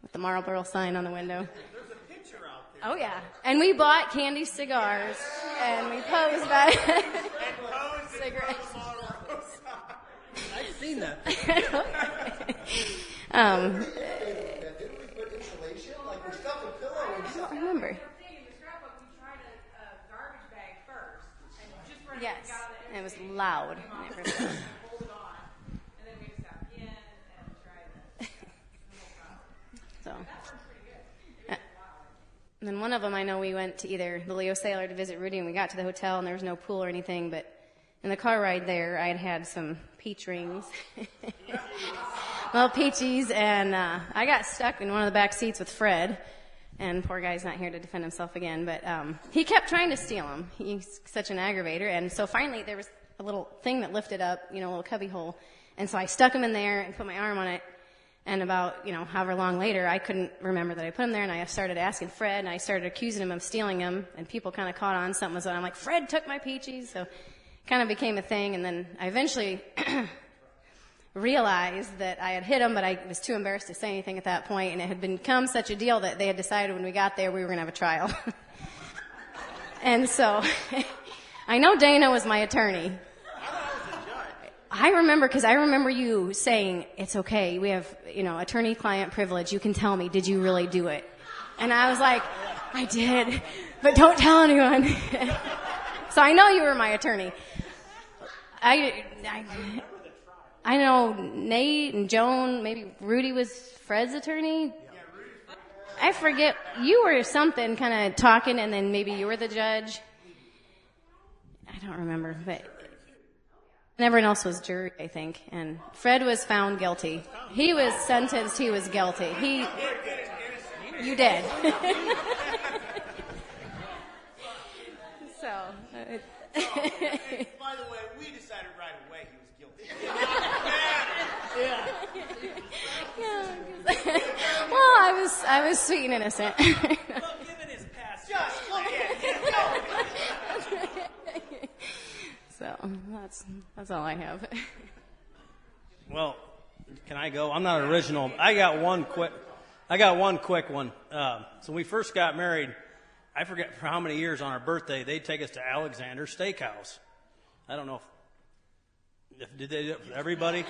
with the Marlboro sign on the window. Oh, yeah. And we bought candy cigars, and we posed by cigarettes. I've seen that. Didn't we put insulation? Like we stuffed a pillow I don't remember. Yes, and it was loud. So. And then one of them, I know we went to either the Leo Sailor to visit Rudy, and we got to the hotel, and there was no pool or anything, but in the car ride there, I had some peach rings, little peaches, and I got stuck in one of the back seats with Fred, and poor guy's not here to defend himself again, but he kept trying to steal them. He's such an aggravator, and so finally there was a little thing that lifted up, a little cubby hole, and so I stuck him in there and put my arm on it. And about, however long later, I couldn't remember that I put him there, and I started asking Fred, and I started accusing him of stealing them, and people kind of caught on something was on. I'm like, Fred took my peaches, so it kind of became a thing, and then I eventually realized that I had hit him, but I was too embarrassed to say anything at that point, and it had become such a deal that they had decided when we got there we were going to have a trial. And so I know Dana was my attorney. I remember you saying, it's okay, we have, attorney-client privilege, you can tell me, did you really do it? And I was like, I did, but don't tell anyone. So I know you were my attorney. I know Nate and Joan, maybe Rudy was Fred's attorney. I forget, you were something kind of talking, and then maybe you were the judge. I don't remember, but... And everyone else was jury, I think. And Fred was found guilty. He was sentenced, he was guilty. You did. So. By the way, we decided right away he was guilty. Well, I was sweet and innocent. Well, given his past, just look at him. So that's all I have. Well, can I go? I'm not original. I got one quick one. So when we first got married, I forget for how many years on our birthday, they'd take us to Alexander's Steakhouse. I don't know if Did they do it for everybody?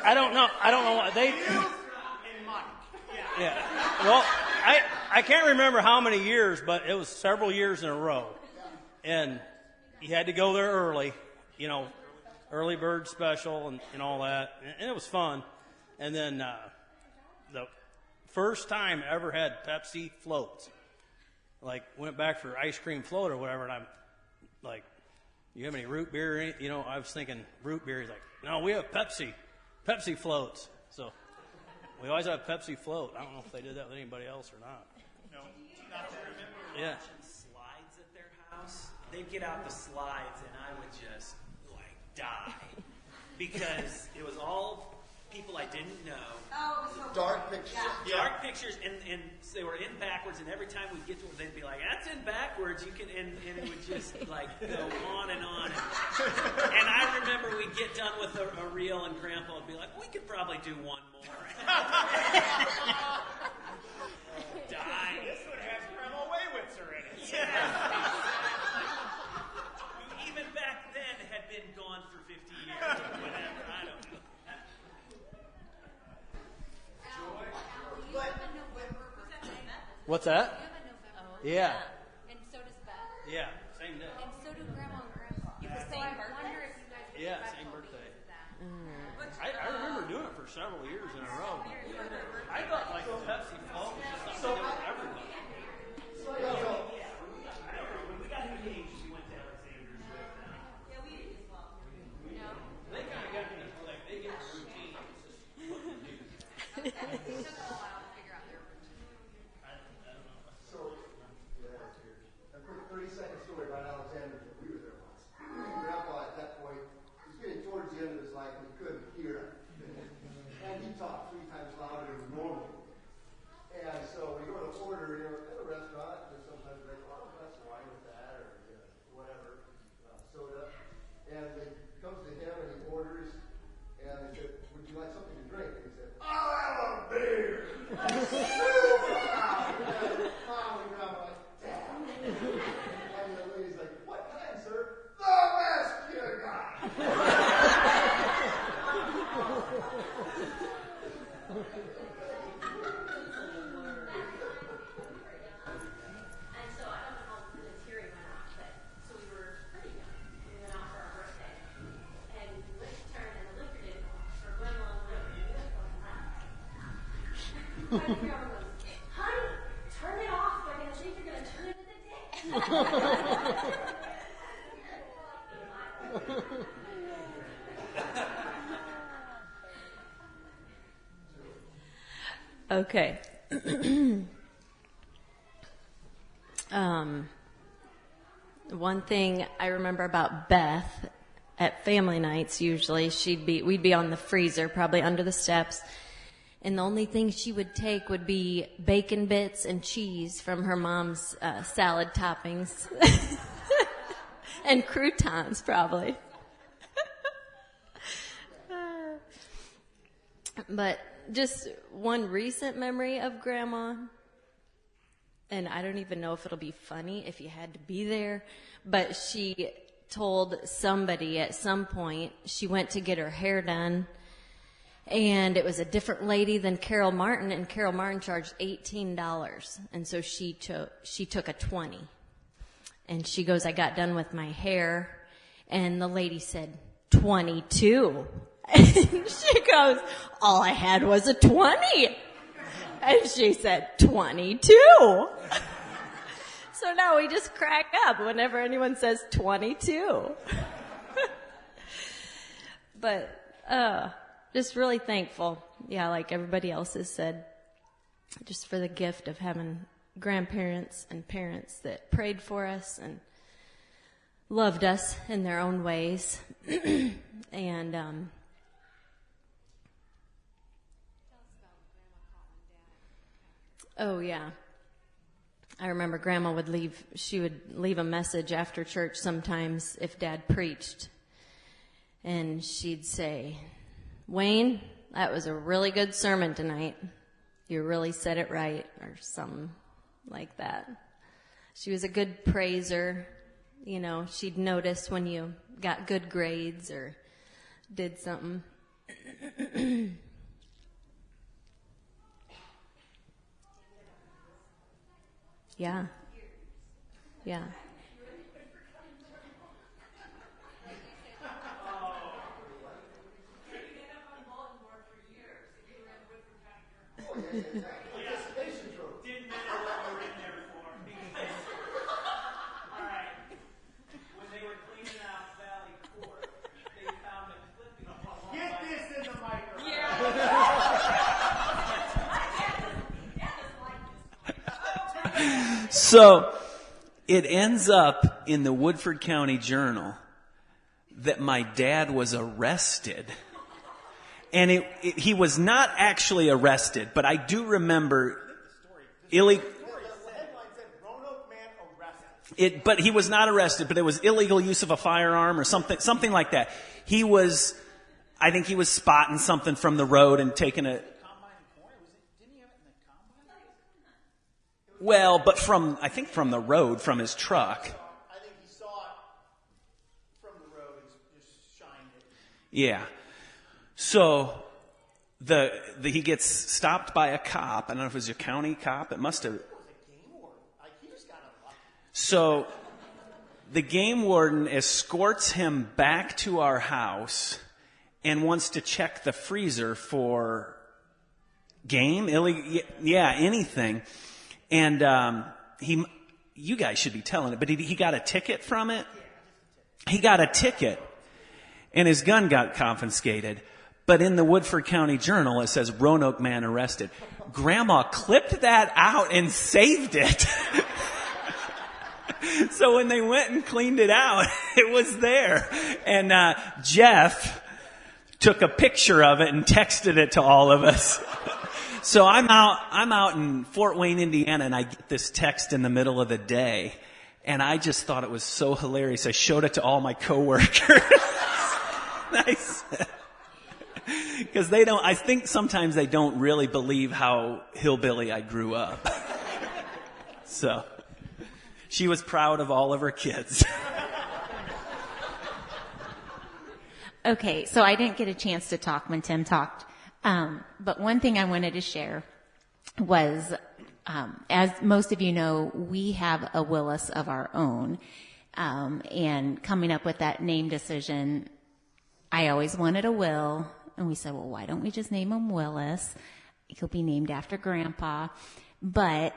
I don't know. I don't know what they. Yeah. Well, I can't remember how many years, but it was several years in a row, and you had to go there early, early bird special and all that, and it was fun. And then the first time I ever had Pepsi floats, like went back for ice cream float or whatever, and I'm like, "You have any root beer?" I was thinking root beer. He's like, "No, we have Pepsi floats." So we always have Pepsi float. I don't know if they did that with anybody else or not. No, not to remember yeah. watching slides at their house. They'd get out the slides, and I would just die because it was all people I didn't know. Dark pictures. Dark pictures, and they were in backwards, and every time we'd get to it, they'd be like, "That's in backwards." You can, and it would just go on and on. And I remember we'd get done with a reel, and Grandpa would be like, "We could probably do one more." Dying. This would have Grandma Waywitzer in it. Yeah. Who even back then had been gone for 50 years or whatever. I don't know. What's that? Yeah. And so does Beth. Yeah, same day. And so do Grandma and Grandpa. So I wonder if you guys have Yeah, same birthday. I remember doing it for several years in a row. I thought like the Pepsi float was just something to do with everybody. We got engaged. We went to Alexander's with them. Yeah, we did as well. They kind of got me like they get the routine. It's just what to do. It took a while to figure out their routine. So, a quick 30-second story about Alexander. We were there once. Grandpa, at that point, was getting towards the end of his life and he couldn't hear. And he talked 3 times louder than normal. And so we go to order, at a restaurant, and sometimes they go, "Oh, that's wine with that," or whatever, soda. And it comes to him and he orders, and they said, "Would you like something to drink?" And he said, "I'll have a beer." Super loud. And Mom and Grandma like, "Damn." And the lady's like, "What kind, sir?" "The best you got." And so I don't know how the theory went off, but so we were pretty young. We went out for our birthday. And the lift turned and the liquor didn't go off. Or Grandma and the lift going left. My grandma goes, "Honey, turn it off. They're going to think you're going to turn it in the dick." Okay. One thing I remember about Beth at family nights, usually we'd be on the freezer, probably under the steps, and the only thing she would take would be bacon bits and cheese from her mom's salad toppings, and croutons probably. But just one recent memory of Grandma, and I don't even know if it'll be funny if you had to be there, but she told somebody at some point she went to get her hair done, and it was a different lady than Carol Martin, and Carol Martin charged $18, and so she took a 20, and she goes, "I got done with my hair," and the lady said, "22. And she goes, "All I had was a 20. And she said, 22. So now we just crack up whenever anyone says 22. But just really thankful, yeah, like everybody else has said, just for the gift of having grandparents and parents that prayed for us and loved us in their own ways. And oh, yeah. I remember Grandma would leave a message after church sometimes if Dad preached. And she'd say, "Wayne, that was a really good sermon tonight. You really said it right," or something like that. She was a good praiser, You know, she'd notice when you got good grades or did something. Yeah. Yeah. So it ends up in the Woodford County Journal that my dad was arrested. And he was not actually arrested, but I do remember but he was not arrested, but it was illegal use of a firearm or something like that. I think he was spotting something from the road and taking a... Well, but from the road, from his truck. I think he saw it from the road and just shined it. Yeah. So he gets stopped by a cop. I don't know if it was a county cop. It must have. So the game warden escorts him back to our house and wants to check the freezer for game, anything. And you guys should be telling it, but he got a ticket from it. He got a ticket, and his gun got confiscated. But in the Woodford County Journal, it says Roanoke man arrested. Grandma clipped that out and saved it. So when they went and cleaned it out, it was there. And Jeff took a picture of it and texted it to all of us. So I'm out in Fort Wayne, Indiana, and I get this text in the middle of the day. And I just thought it was so hilarious. I showed it to all my coworkers. Nice. Because I think sometimes they don't really believe how hillbilly I grew up. So she was proud of all of her kids. Okay, so I didn't get a chance to talk when Tim talked. But one thing I wanted to share was, as most of you know, we have a Willis of our own. And coming up with that name decision, I always wanted a Will. And we said, well, why don't we just name him Willis? He'll be named after Grandpa. But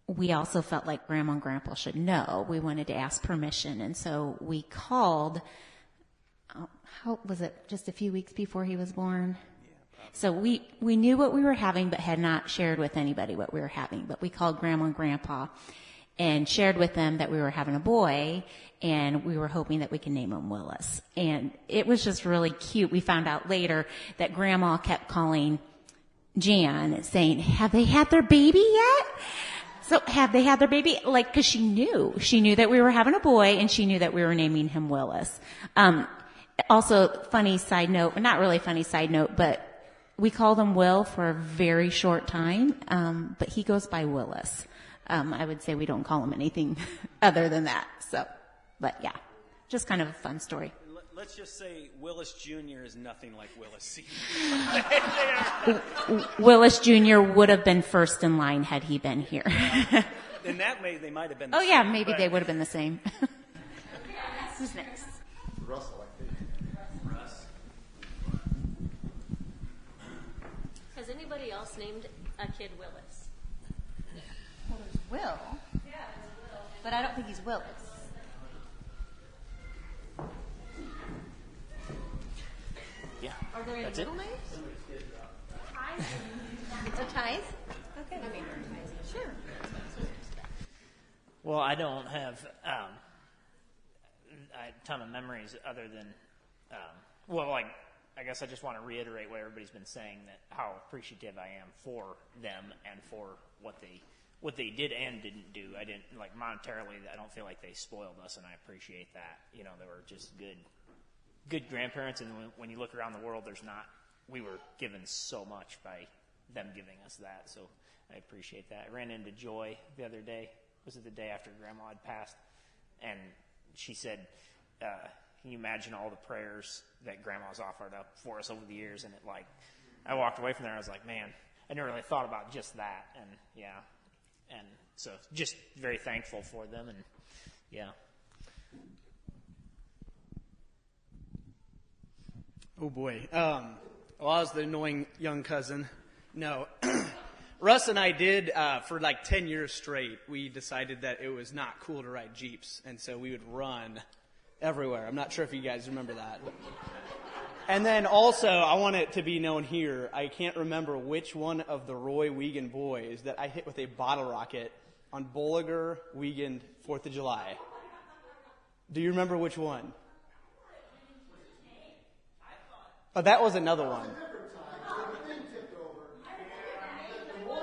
we also felt like Grandma and Grandpa should know. We wanted to ask permission. And so we called, how was it, just a few weeks before he was born? So we knew what we were having, but had not shared with anybody what we were having. But we called Grandma and Grandpa and shared with them that we were having a boy, and we were hoping that we could name him Willis. And it was just really cute. We found out later that Grandma kept calling Jan saying, have they had their baby yet? So have they had their baby? Like, cause she knew that we were having a boy, and she knew that we were naming him Willis. Also, funny side note, not really funny side note, but we called him Will for a very short time, but he goes by Willis. I would say we don't call him anything other than that. So, but yeah, just kind of a fun story. Let's just say Willis Jr. is nothing like Willis Sr. Willis Jr. would have been first in line had he been here. In that way, they might have been. Oh yeah, maybe they would have been the same. Who's next? Russell, I think. Russ. Has anybody else named a kid Willis? Well, there's Will. Yeah, there's Will. But I don't think he's Willis. Yeah. Are there any That's middle it? names? Ties? Okay. Sure. Well, I don't have a ton of memories other than, I guess I just want to reiterate what everybody's been saying, that how appreciative I am for them and for what they did and didn't do. I didn't, like, monetarily, I don't feel like they spoiled us, and I appreciate that. You know, they were just good grandparents, and when you look around the world, we were given so much by them giving us that, so I appreciate that. I ran into Joy the other day. Was it the day after Grandma had passed? And she said, can you imagine all the prayers that Grandma's offered up for us over the years? And I walked away from there, and I was like, man, I never really thought about just that. And yeah, and so just very thankful for them, and yeah. Oh boy. Well, I was the annoying young cousin. No. Russ and I did, for like 10 years straight, we decided that it was not cool to ride Jeeps. And so we would run everywhere. I'm not sure if you guys remember that. And then also, I want it to be known here, I can't remember which one of the Roy Wiegand boys that I hit with a bottle rocket on Bolliger Wiegand 4th of July. Do you remember which one? Oh, that was another one.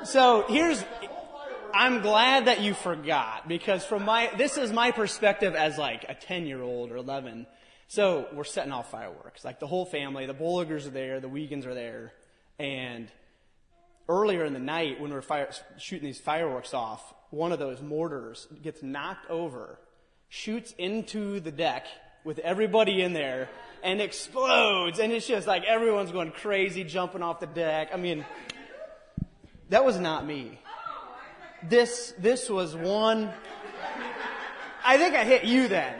So I'm glad that you forgot, because this is my perspective as like a 10-year-old or 11. So we're setting off fireworks, like the whole family, the Bolligers are there, the Wiegands are there. And earlier in the night when we're shooting these fireworks off, one of those mortars gets knocked over, shoots into the deck with everybody in there, and explodes. And it's just like everyone's going crazy, jumping off the deck. I mean, that was not me. This was one. I think I hit you then.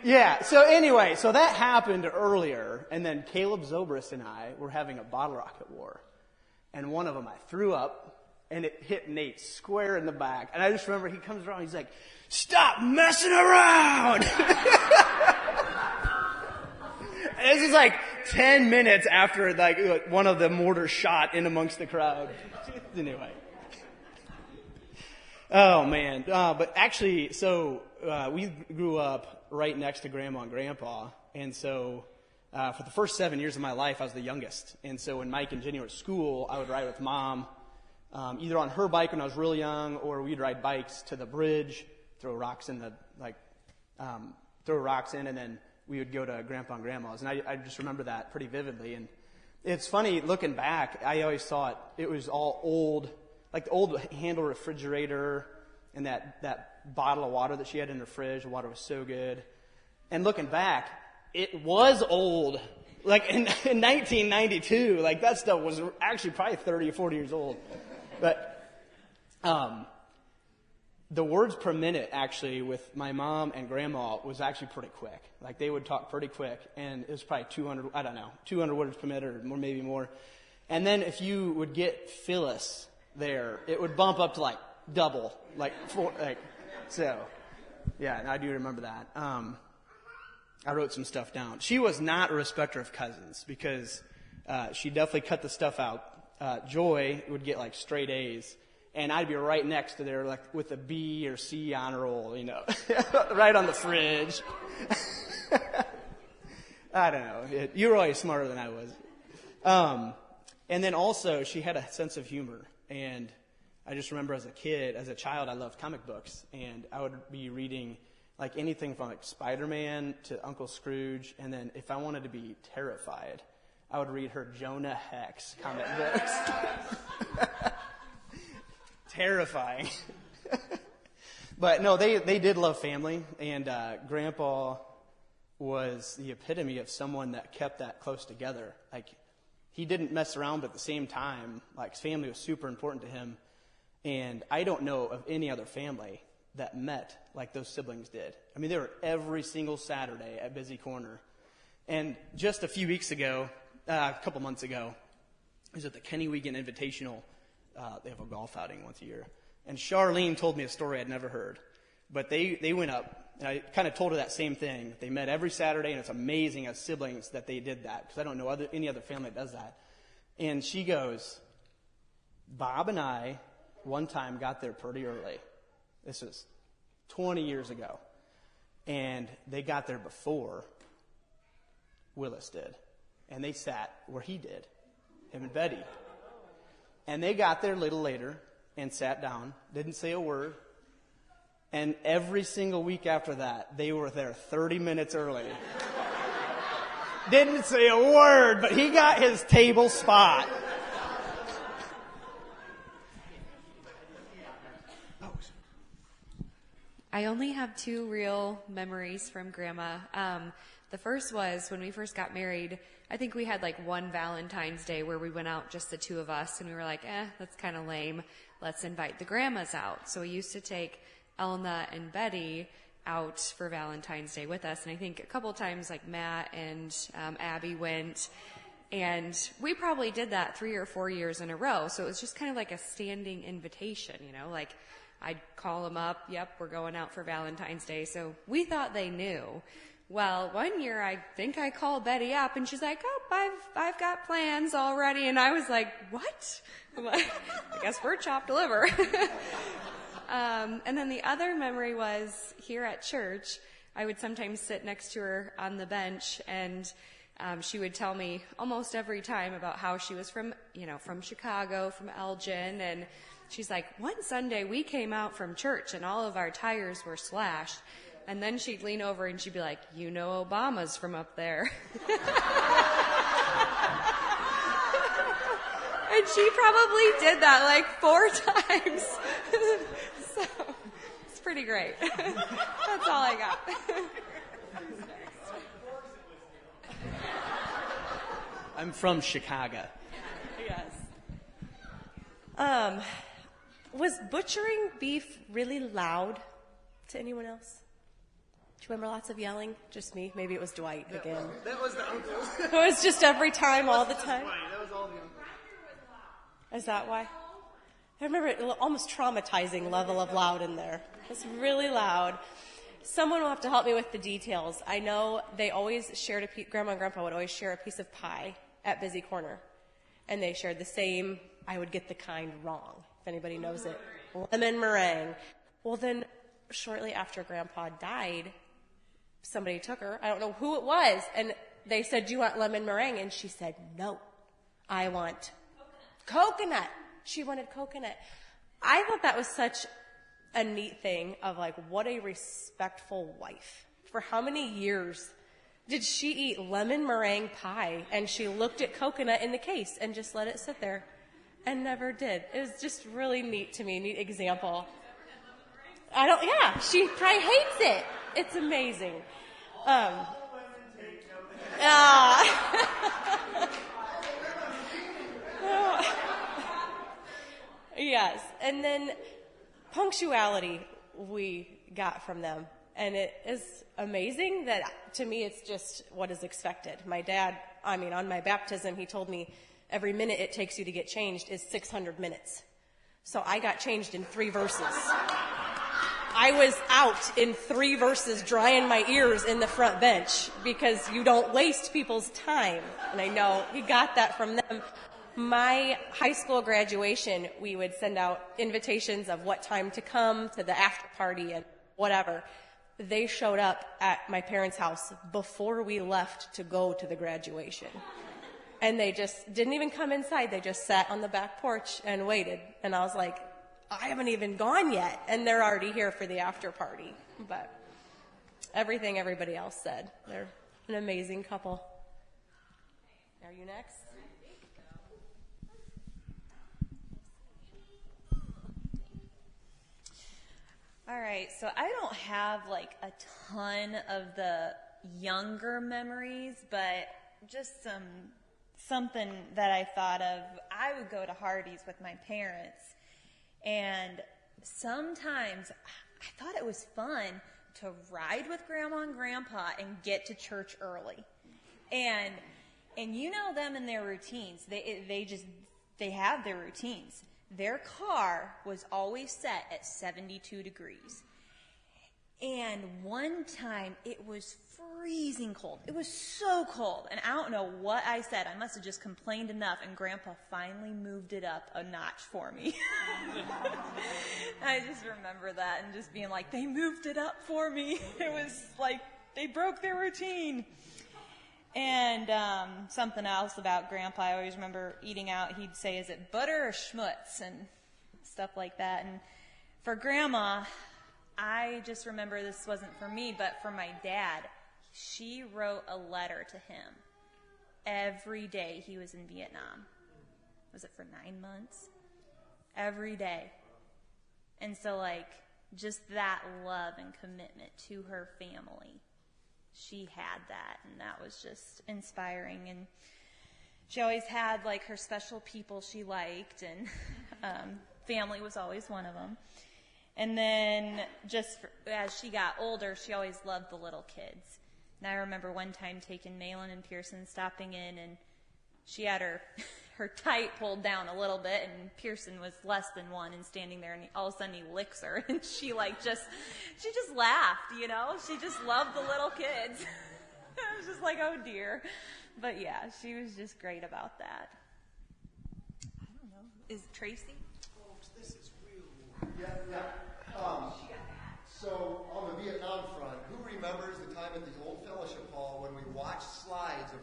Yeah, so anyway, so that happened earlier, and then Caleb Zobrist and I were having a bottle rocket war. And one of them I threw up, and it hit Nate square in the back. And I just remember he comes around, he's like, "Stop messing around!" And this is like 10 minutes after like one of the mortars shot in amongst the crowd. Anyway. Oh, man. But actually, so we grew up right next to Grandma and Grandpa. And so for the first 7 years of my life, I was the youngest. And so when Mike and Jenny were at school, I would ride with Mom, either on her bike when I was really young, or we'd ride bikes to the bridge, throw rocks in, and then we would go to Grandpa and Grandma's. And I just remember that pretty vividly. And it's funny, looking back, I always thought it was all old, like the old handle refrigerator and that bottle of water that she had in her fridge. The water was so good. And looking back, it was old. Like in 1992, like that stuff was actually probably 30 or 40 years old. But the words per minute actually with my mom and Grandma was actually pretty quick. Like they would talk pretty quick, and it was probably 200 words per minute or more, maybe more. And then if you would get Phyllis there, it would bump up to like double, so. Yeah, and I do remember that. I wrote some stuff down. She was not a respecter of cousins because she definitely cut the stuff out. Joy would get like straight A's, and I'd be right next to there like with a B or C honor roll, right on the fridge. I don't know. You were always smarter than I was. And then also she had a sense of humor, and I just remember as a child, I loved comic books, and I would be reading like anything from like Spider-Man to Uncle Scrooge, and then if I wanted to be terrified, I would read her Jonah Hex comic books. Terrifying. But no, they did love family, and Grandpa was the epitome of someone that kept that close together. Like, he didn't mess around, but at the same time, like, family was super important to him. And I don't know of any other family that met like those siblings did. I mean, they were every single Saturday at Busy Corner. And just a few weeks ago, a couple months ago, I was at the Kenny Wiegand Invitational. They have a golf outing once a year. And Charlene told me a story I'd never heard. But they went up, and I kind of told her that same thing. They met every Saturday, and it's amazing as siblings that they did that, because I don't know any other family that does that. And she goes, Bob and I one time got there pretty early. This was 20 years ago. And they got there before Willis did. And they sat where he did, him and Betty. And they got there a little later and sat down, didn't say a word. And every single week after that, they were there 30 minutes early. Didn't say a word, but he got his table spot. I only have 2 real memories from Grandma. The first was when we first got married. I think we had like one Valentine's Day where we went out, just the 2 of us, and we were like, that's kind of lame. Let's invite the grandmas out. So we used to take Elna and Betty out for Valentine's Day with us. And I think a couple of times like Matt and Abby went. And we probably did that 3 or 4 years in a row. So it was just kind of like a standing invitation, like I'd call them up. Yep, we're going out for Valentine's Day. So we thought they knew. Well, one year I think I called Betty up and she's like, I've got plans already. And I was like, what? I guess we're chopped liver. And then the other memory was here at church. I would sometimes sit next to her on the bench, and she would tell me almost every time about how she was from Chicago, from Elgin. And she's like, one Sunday we came out from church and all of our tires were slashed. And then she'd lean over and she'd be like, Obama's from up there. And she probably did that like 4 times. So it's pretty great. That's all I got. I'm from Chicago. Yes. Was butchering beef really loud to anyone else? Do you remember lots of yelling? Just me? Maybe it was Dwight again. That was the uncle. It was just every time, all the time. That was all the uncle. Is that why? I remember it almost traumatizing level of loud in there. It's really loud. Someone will have to help me with the details. I know they always shared Grandma and Grandpa would always share a piece of pie at Busy Corner. And they shared the same, I would get the kind wrong, if anybody knows it. Lemon meringue. Well, then, shortly after Grandpa died, somebody took her, I don't know who it was, and they said, do you want lemon meringue? And she said, no, I want coconut. She wanted coconut. I thought that was such a neat thing of like, what a respectful wife. For how many years did she eat lemon meringue pie and she looked at coconut in the case and just let it sit there and never did? It was just really neat to me, neat example. She probably hates it. It's amazing. Yes. And then punctuality we got from them. And it is amazing that to me it's just what is expected. My dad, on my baptism, he told me every minute it takes you to get changed is 600 minutes. So I got changed in 3 verses. I was out in 3 verses drying my ears in the front bench because you don't waste people's time. And I know he got that from them. My high school graduation, we would send out invitations of what time to come to the after party and whatever. They showed up at my parents' house before we left to go to the graduation. And they just didn't even come inside. They just sat on the back porch and waited. And I was like, I haven't even gone yet. And they're already here for the after party. But everything everybody else said. They're an amazing couple. Are you next? All right, so I don't have like a ton of the younger memories, but just something that I thought of. I would go to Hardee's with my parents, and sometimes I thought it was fun to ride with Grandma and Grandpa and get to church early. And you know them and their routines. They have their routines. Their car was always set at 72 degrees. And one time it was freezing cold. It was so cold. And I don't know what I said. I must have just complained enough. And Grandpa finally moved it up a notch for me. I just remember that and just being like, they moved it up for me. It was like they broke their routine. And something else about Grandpa, I always remember eating out, he'd say, is it butter or schmutz? And stuff like that. And for Grandma, I just remember this wasn't for me, but for my dad, she wrote a letter to him every day he was in Vietnam. Was it for 9 months? Every day. And so, like, just that love and commitment to her family. She had that, and that was just inspiring. And she always had like her special people she liked, and family was always one of them. And then as she got older, she always loved the little kids. And I remember one time taking Malin and Pearson, stopping in, and she had her tight pulled down a little bit, and Pearson was less than one and standing there, and all of a sudden he licks her, and she just laughed, you know? She just loved the little kids. I was just like, oh dear. But yeah, she was just great about that. I don't know. Is Tracy? Folks, this is real. Yeah. So on the Vietnam front, who remembers the time at the old fellowship hall when we watched slides of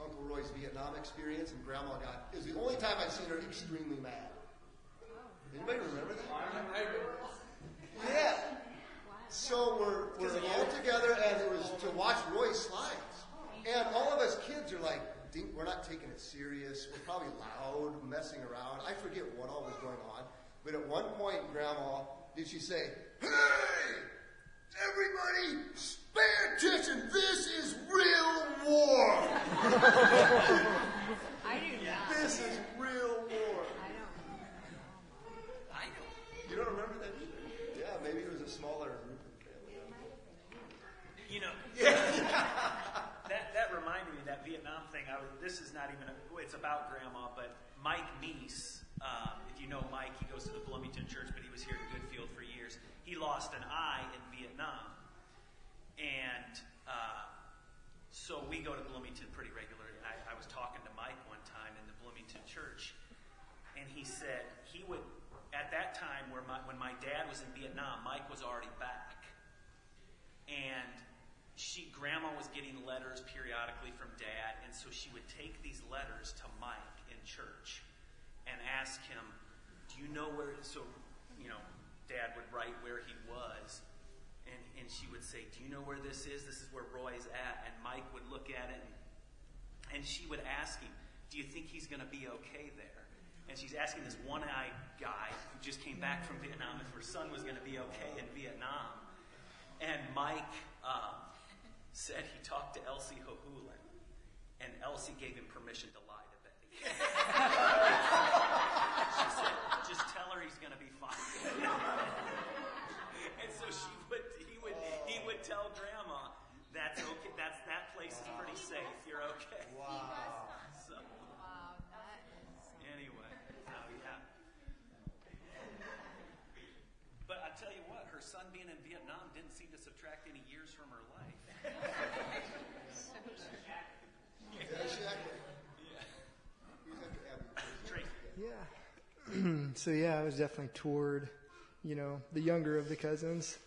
Uncle Roy's Vietnam experience, and Grandma it was the only time I've seen her extremely mad. Anybody remember that? Yeah. So we're all together, and it was to watch Roy's slides. And all of us kids are like, we're not taking it serious. We're probably loud, messing around. I forget what all was going on. But at one point, Grandma, did she say, "Hey, everybody, pay attention. This is real war." I do not. This is real war. I don't. You don't remember that either? Yeah, maybe it was a smaller group of family. You know, that reminded me of that Vietnam thing. This is not even it's about Grandma, but Mike Neese, if you know Mike, he goes to the Bloomington Church, but he was here at Goodfield for years. He lost an eye in Vietnam. And so we go to Bloomington pretty regularly. And I was talking to Mike one time in the Bloomington Church, and he said he would, at that time when my dad was in Vietnam, Mike was already back. And Grandma was getting letters periodically from Dad, and so she would take these letters to Mike in church and ask him, do you know where, Dad would write where he was, and she would say, do you know where this is? This is where Roy's at. And Mike would look at it, and she would ask him, do you think he's going to be okay there? And she's asking this one-eyed guy who just came back from Vietnam if her son was going to be okay in Vietnam. And Mike said he talked to Elsie Hohulin, and Elsie gave him permission to lie to Betty. She said, just tell her he's going to be fine. And so he would tell Grandma, that's okay, that place is pretty safe, you're okay. Wow. So, anyway, yeah. But I tell you what, her son being in Vietnam didn't seem to subtract any years from her life. So true. Yeah. So I was definitely toward, the younger of the cousins.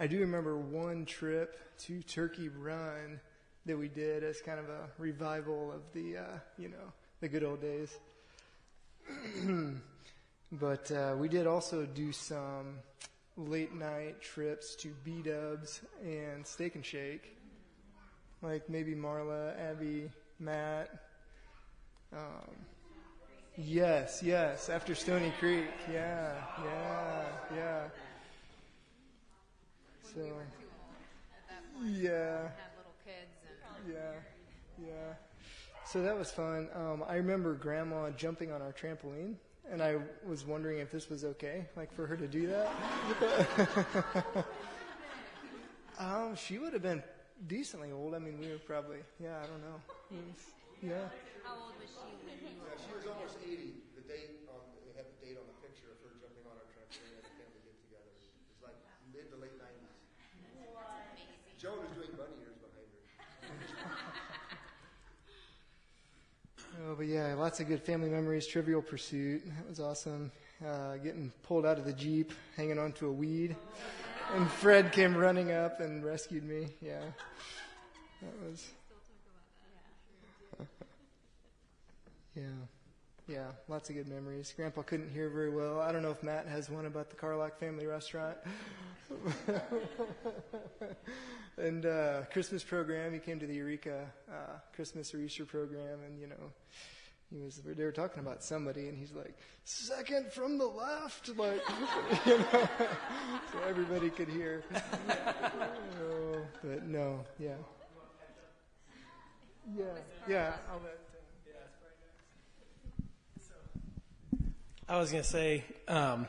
I do remember one trip to Turkey Run that we did as kind of a revival of the, the good old days. But we did also do some late night trips to B-Dubs and Steak and Shake. Like maybe Marla, Abby, Matt. Yes, after Stony Creek. Yeah. So, yeah. Had little kids and Yeah. So that was fun. I remember Grandma jumping on our trampoline, and I was wondering if this was okay, like for her to do that. She would have been decently old. I mean, we were probably, I don't know. Yeah. How old was she when you were? She was almost 80. They had the date on the picture of her jumping on our trampoline at a family get together. It was like mid to late 90s. Joan was doing bunny ears behind her. Oh, but lots of good family memories. Trivial Pursuit. That was awesome. Getting pulled out of the Jeep, hanging onto a weed. And Fred came running up and rescued me. Yeah. That was... Yeah, lots of good memories. Grandpa couldn't hear very well. I don't know if Matt has one about the Carlock family restaurant. And Christmas program, he came to the Eureka Christmas or Easter program, and They were talking about somebody, and he's like, second from the left, like, you know, so everybody could hear. Oh, but no, yeah. Yeah, I'll let I was going to say, I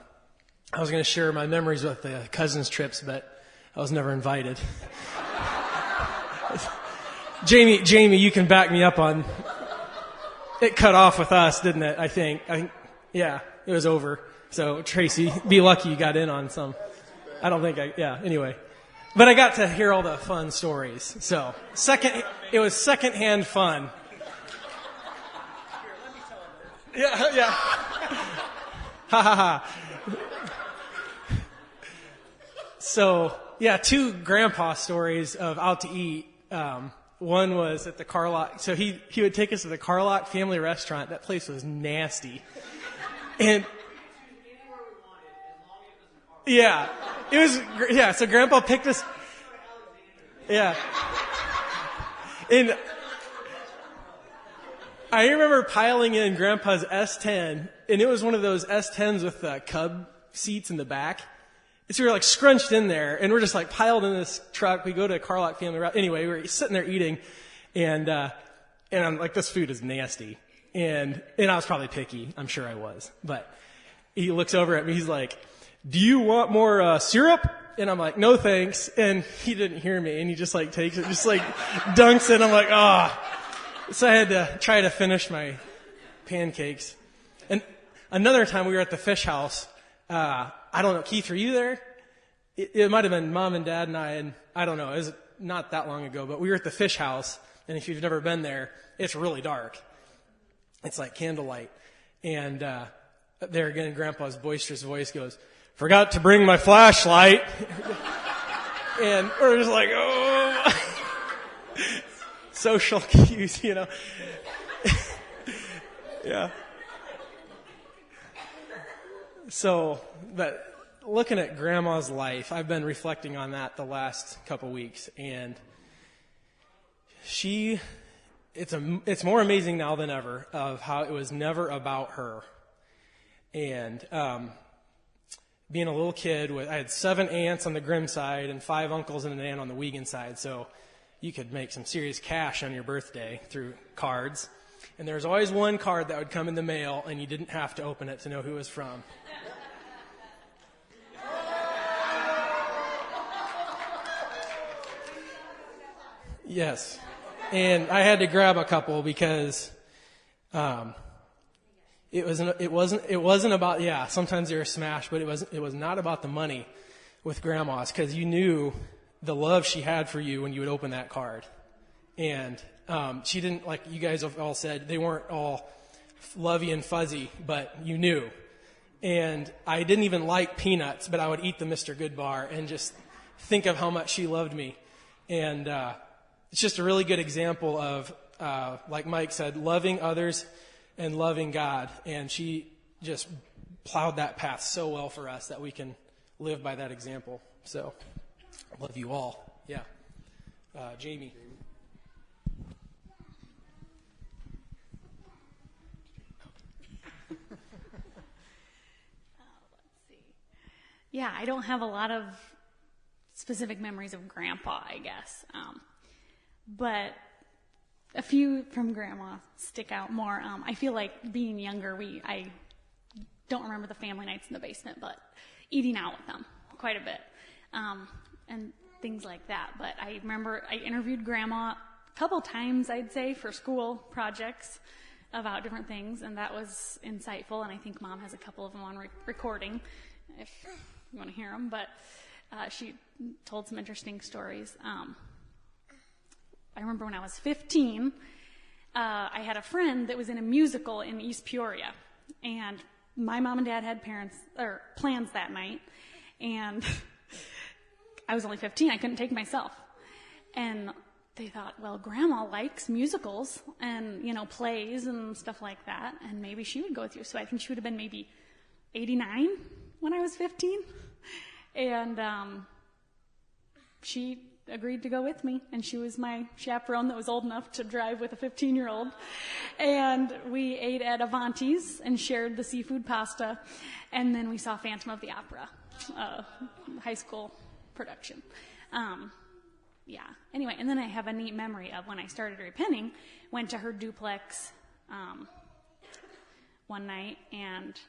was going to share my memories with the cousins trips, but I was never invited. Jamie, you can back me up on, it cut off with us, didn't it? I think, yeah, it was over. So Tracy, be lucky you got in on some. I don't think anyway. But I got to hear all the fun stories. So it was secondhand fun. Yeah. Ha ha ha. So, yeah, 2 grandpa stories of out to eat. One was at the Carlock. So he would take us to the Carlock family restaurant. That place was nasty. And yeah, it was, yeah, so grandpa picked us. Yeah. And I remember piling in grandpa's S10, and it was one of those S10s with the cub seats in the back. So we were like scrunched in there, and we're just like piled in this truck. We go to Carlock family restaurant. Anyway, we were sitting there eating, and I'm like, this food is nasty. And I was probably picky. I'm sure I was. But he looks over at me. He's like, do you want more syrup? And I'm like, no thanks. And he didn't hear me, and he just like takes it, just like dunks it. I'm like, ah. Oh. So I had to try to finish my pancakes. And another time we were at the fish house. I don't know, Keith, were you there? It might have been Mom and Dad and I don't know, it was not that long ago, but we were at the fish house, and if you've never been there, it's really dark. It's like candlelight. And there again, Grandpa's boisterous voice goes, forgot to bring my flashlight. And we're just like, oh. Social cues, you know. Yeah. So, but looking at Grandma's life, I've been reflecting on that the last couple weeks, and it's more amazing now than ever of how it was never about her. And being a little kid, I had 7 aunts on the Grimm side and 5 uncles and an aunt on the Wiegand side, so you could make some serious cash on your birthday through cards. And there was always one card that would come in the mail, and you didn't have to open it to know who it was from. Yes. And I had to grab a couple because it wasn't about, yeah, sometimes they were smashed, but it was not about the money with Grandma's, because you knew the love she had for you when you would open that card. And she didn't, like you guys have all said, they weren't all lovey and fuzzy, but you knew. And I didn't even like peanuts, but I would eat the Mr. Good bar and just think of how much she loved me. And it's just a really good example of, like Mike said, loving others and loving God. And she just plowed that path so well for us that we can live by that example. So, I love you all. Yeah. Jamie. Yeah, I don't have a lot of specific memories of Grandpa, I guess. But a few from Grandma stick out more. I feel like being younger, I don't remember the family nights in the basement, but eating out with them quite a bit. And things like that. But I remember I interviewed Grandma a couple times, I'd say, for school projects about different things, and that was insightful. And I think Mom has a couple of them on recording, if you want to hear them. But she told some interesting stories. I remember when I was 15, I had a friend that was in a musical in East Peoria, and my mom and dad had plans that night, and I was only 15. I couldn't take myself, and they thought, well, Grandma likes musicals and plays and stuff like that, and maybe she would go with you. So I think she would have been maybe 89 when I was 15, and she agreed to go with me, and she was my chaperone that was old enough to drive with a 15-year-old. And we ate at Avanti's and shared the seafood pasta, and then we saw Phantom of the Opera, high school production. Anyway, and then I have a neat memory of when I started repenting, went to her duplex one night, and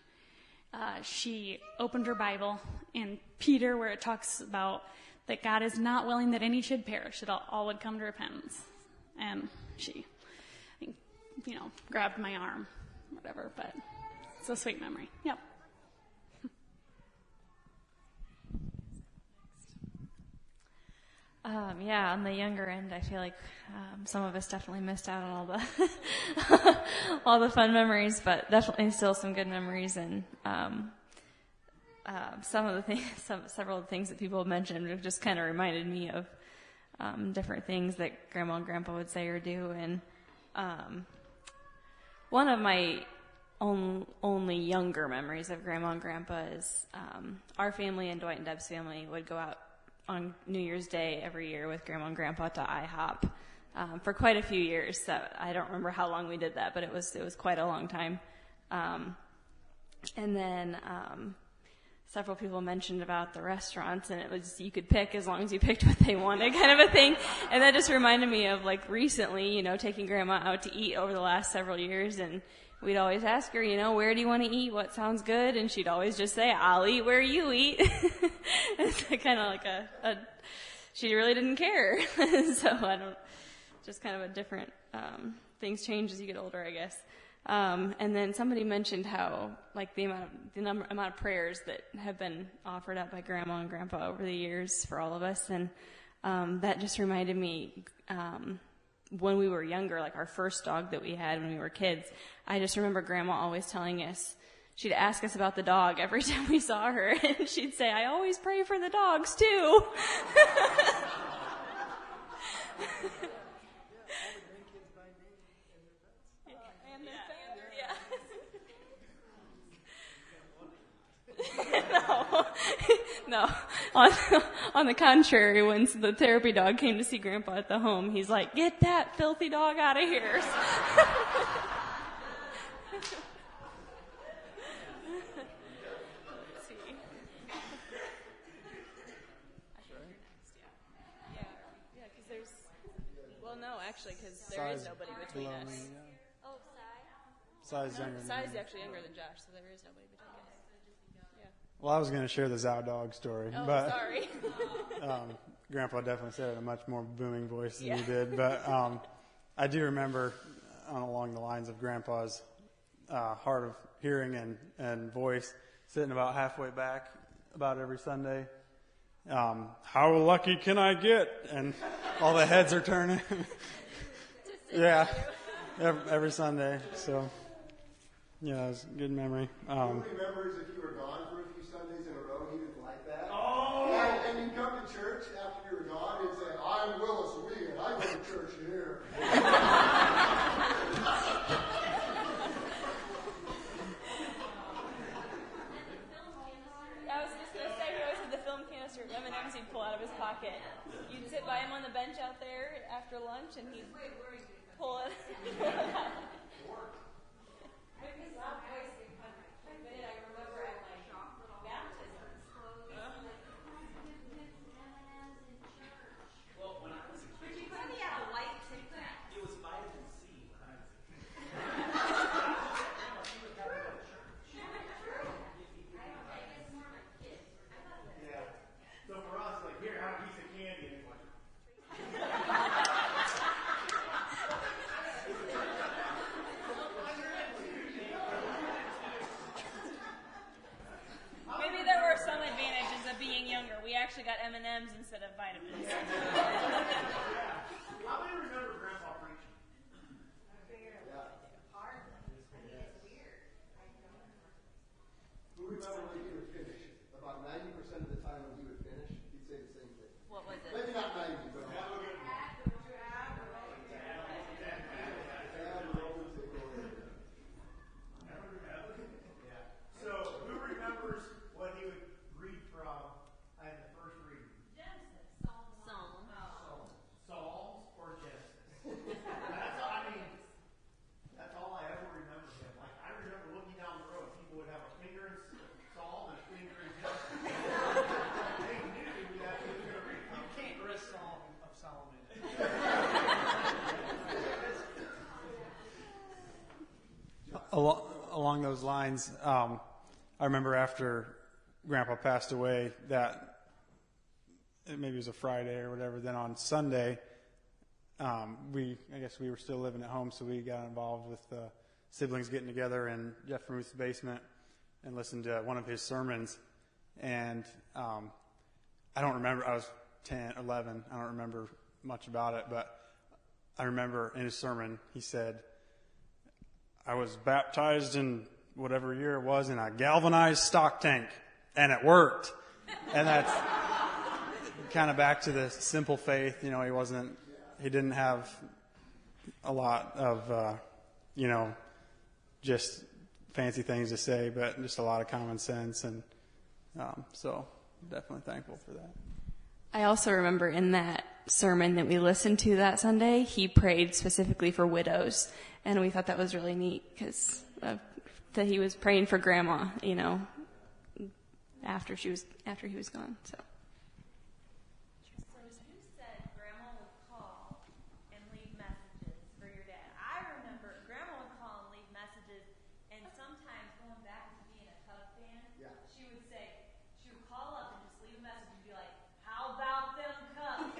she opened her Bible in Peter, where it talks about that God is not willing that any should perish, that all would come to repentance. And she, I think, grabbed my arm, whatever, but it's a sweet memory. Yep. On the younger end, I feel like some of us definitely missed out on all the all the fun memories, but definitely still some good memories. And several of the things that people have mentioned have just kind of reminded me of different things that Grandma and Grandpa would say or do. And one of my only younger memories of Grandma and Grandpa is our family and Dwight and Deb's family would go out on New Year's Day every year with Grandma and Grandpa to IHOP for quite a few years. So I don't remember how long we did that, but it was quite a long time. And then several people mentioned about the restaurants, and it was you could pick as long as you picked what they wanted, kind of a thing. And that just reminded me of recently, taking Grandma out to eat over the last several years, and we'd always ask her, where do you want to eat? What sounds good? And she'd always just say, I'll eat where you eat. It's kind of like she really didn't care. So just kind of a different, things change as you get older, I guess. And then somebody mentioned how, the amount of prayers that have been offered up by Grandma and Grandpa over the years for all of us. And, that just reminded me, when we were younger, our first dog that we had when we were kids, I just remember Grandma always telling us, she'd ask us about the dog every time we saw her, and she'd say, I always pray for the dogs, too. No. On the contrary, when the therapy dog came to see Grandpa at the home, he's like, get that filthy dog out of here. Let's see. Because there is nobody between us. Oh, Si's younger. Si's actually younger than Josh, so there is nobody between us. Well, I was going to share the Zow dog story, but sorry. Grandpa definitely said it in a much more booming voice than you did. But I do remember along the lines of Grandpa's hard of hearing and voice, sitting about halfway back about every Sunday. How lucky can I get? And all the heads are turning. Yeah, every Sunday. So, yeah, it was a good memory. He remembers if you were gone for a few Sundays in a row, he didn't like that. Oh! And you'd come to church after you were gone, he'd say, I'm Willis and Wiegand. I go to church here. I was just going to say, he always had the film canister of M&M's he'd pull out of his pocket. You'd sit by him on the bench out there after lunch, and he'd pull it out. those lines. I remember after Grandpa passed away, that maybe it was a Friday or whatever. Then on Sunday, I guess we were still living at home, so we got involved with the siblings getting together in Jeff Ruth's basement and listened to one of his sermons. And I don't remember. I was 10, 11. I don't remember much about it, but I remember in his sermon he said, "I was baptized in whatever year it was in a galvanized stock tank, and it worked." And that's kind of back to the simple faith. You know, he didn't have a lot of, just fancy things to say, but just a lot of common sense. And so definitely thankful for that. I also remember in that sermon that we listened to that Sunday, he prayed specifically for widows. And we thought that was really neat because that he was praying for Grandma, after he was gone. So. You said Grandma would call and leave messages for your dad. I remember Grandma would call and leave messages, and sometimes going back to being a Cub fan, she would call up and just leave a message and be like, "How about them Cubs?"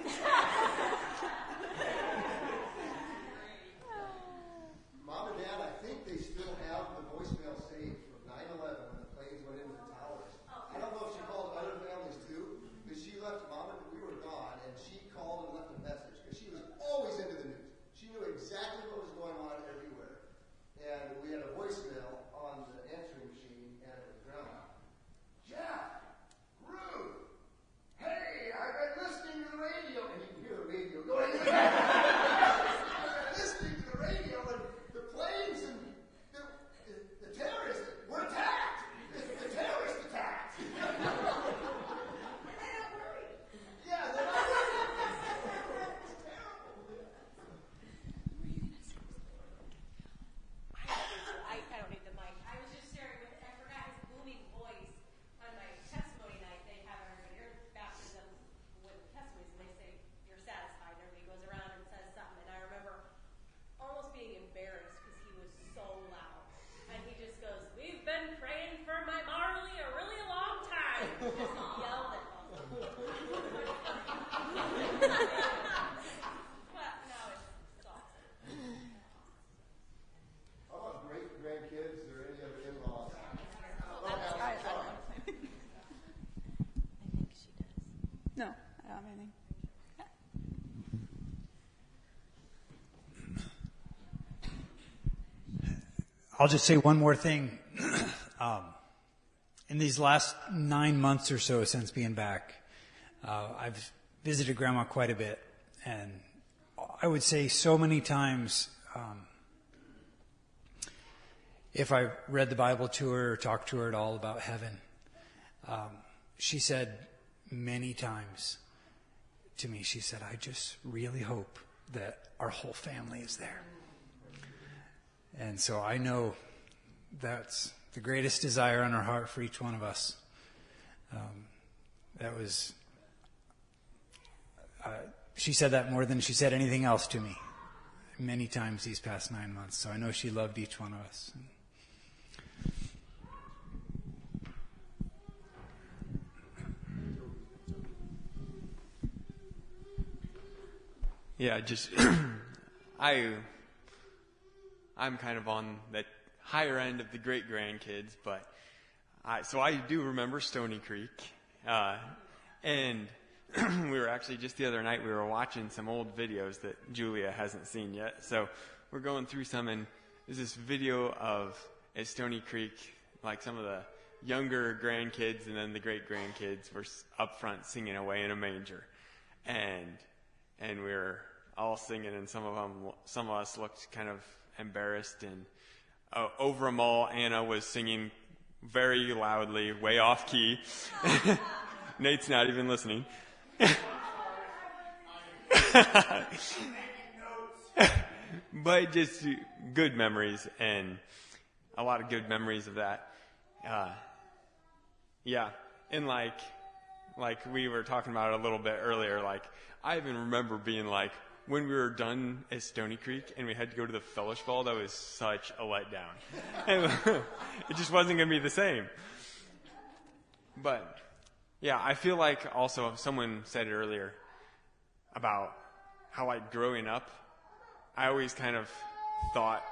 Mom and Dad, I think they still have the voicemail saved from 9/11 when the planes went into the towers. I don't know if she called other families too, because she left Mom and we were gone, and she called and left a message because she was always into the news. She knew exactly what was going on everywhere. And we had a voicemail on the answering machine, and it was Grandma. "Jeff, Ruth, hey, I've been listening to the radio," and you can hear the radio going. I've been listening to the radio, and the planes and the terrorists were attacked. The terrorist attacked. They're not worried. Yeah, they're not worried. It's terrible. I don't need the mic. I was just sharing with, I forgot his booming voice on my testimony night. They have your baptism with testimonies, and they say you're satisfied. Everybody goes around and says something. And I remember almost being embarrassed because he was so loud. And he just goes, "We've been praying for my Marley a really long time." Just yelled at them. But now it's awesome. How about great grandkids or any other in-laws? No, I don't have anything. I'll just say one more thing. In these last 9 months or so since being back, I've visited Grandma quite a bit, and I would say so many times, if I read the Bible to her or talked to her at all about heaven, she said many times to me, she said, "I just really hope that our whole family is there." And so I know that's the greatest desire on her heart for each one of us. She said that more than she said anything else to me many times these past 9 months. So I know she loved each one of us. Yeah, just I'm kind of on the higher end of the great grandkids, but I do remember Stony Creek, and we were actually just the other night we were watching some old videos that Julia hasn't seen yet. So we're going through some, and there's this video of at Stony Creek, like some of the younger grandkids and then the great grandkids were up front singing "Away in a Manger," and we were all singing, and some of us looked kind of embarrassed, and over them all, Anna was singing very loudly, way off key. Nate's not even listening. But just good memories, and a lot of good memories of that. Yeah, and like we were talking about a little bit earlier, like I even remember being like when we were done at Stony Creek and we had to go to the fellowship ball, that was such a letdown. It just wasn't going to be the same. But, yeah, I feel like also someone said it earlier about how, like, growing up, I always kind of thought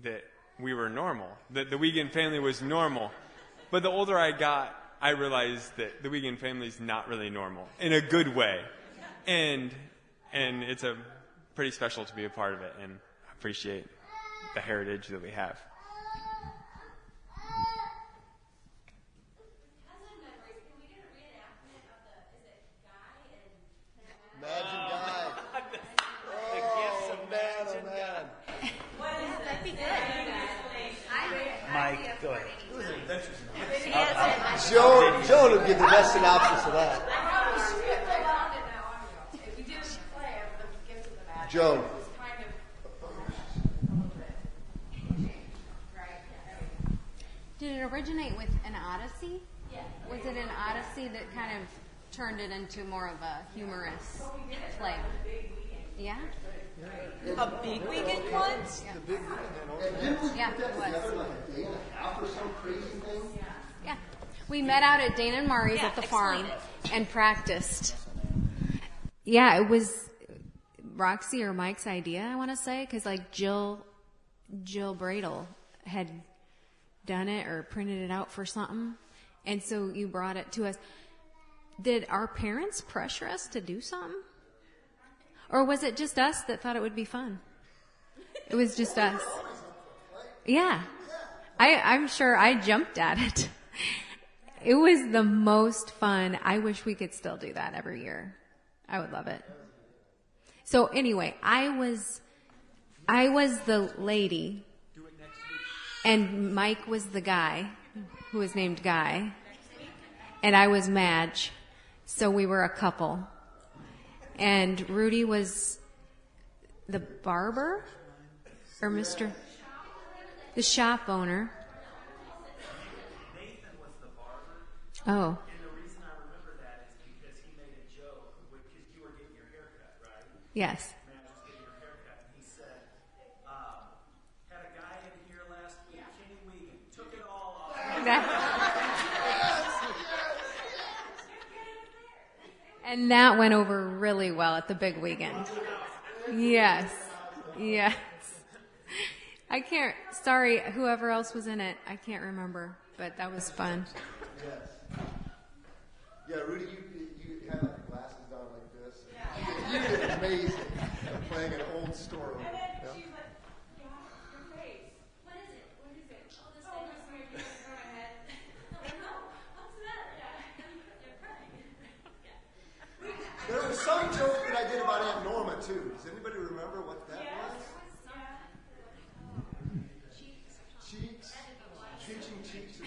that we were normal, that the Wiegand family was normal. But the older I got, I realized that the Wiegand family is not really normal in a good way. And it's a pretty special to be a part of it, and I appreciate the heritage that we have. Imagine Guy. The gifts of Imagine God. That'd be good. Mike, go ahead. Joan would give the best synopsis of that. Joan. Did it originate with an Odyssey? Yeah. Was it an Odyssey that kind of turned it into more of a humorous play? Yeah? A big weekend one? The big weekend. Yeah, it was. After some crazy thing? Yeah. We met out at Dana and Murray's at the farm and practiced. Yeah, it was Roxy or Mike's idea, I want to say, because like Jill Bradle had done it or printed it out for something, and so you brought it to us. Did our parents pressure us to do something? Or was it just us that thought it would be fun? It was just us. Yeah. I'm sure I jumped at it. It was the most fun. I wish we could still do that every year. I would love it. So anyway, I was the lady, and Mike was the guy who was named Guy, and I was Madge. So we were a couple. And Rudy was the barber or the shop owner. Nathan was the barber. Oh. And the reason I remember that is because he made a joke because you were getting your hair cut, right? Yes. Man was getting your hair cut, and he said, had a guy in here last week, Kenny Wiegand, took it all off. And that went over really well at the big weekend. Yes. Yes. Sorry, whoever else was in it, I can't remember, but that was fun. Yes. Yeah, Rudy, you had like glasses on like this. You did amazing playing an old store. And then she's like, your face. What is it? What is it? Oh, this thing was maybe in my head. What's the matter? You're crying. There was some joke that I did about Aunt Norma, too. Does anybody remember what that was? Cheeks. Cheeks or kissing cheeks.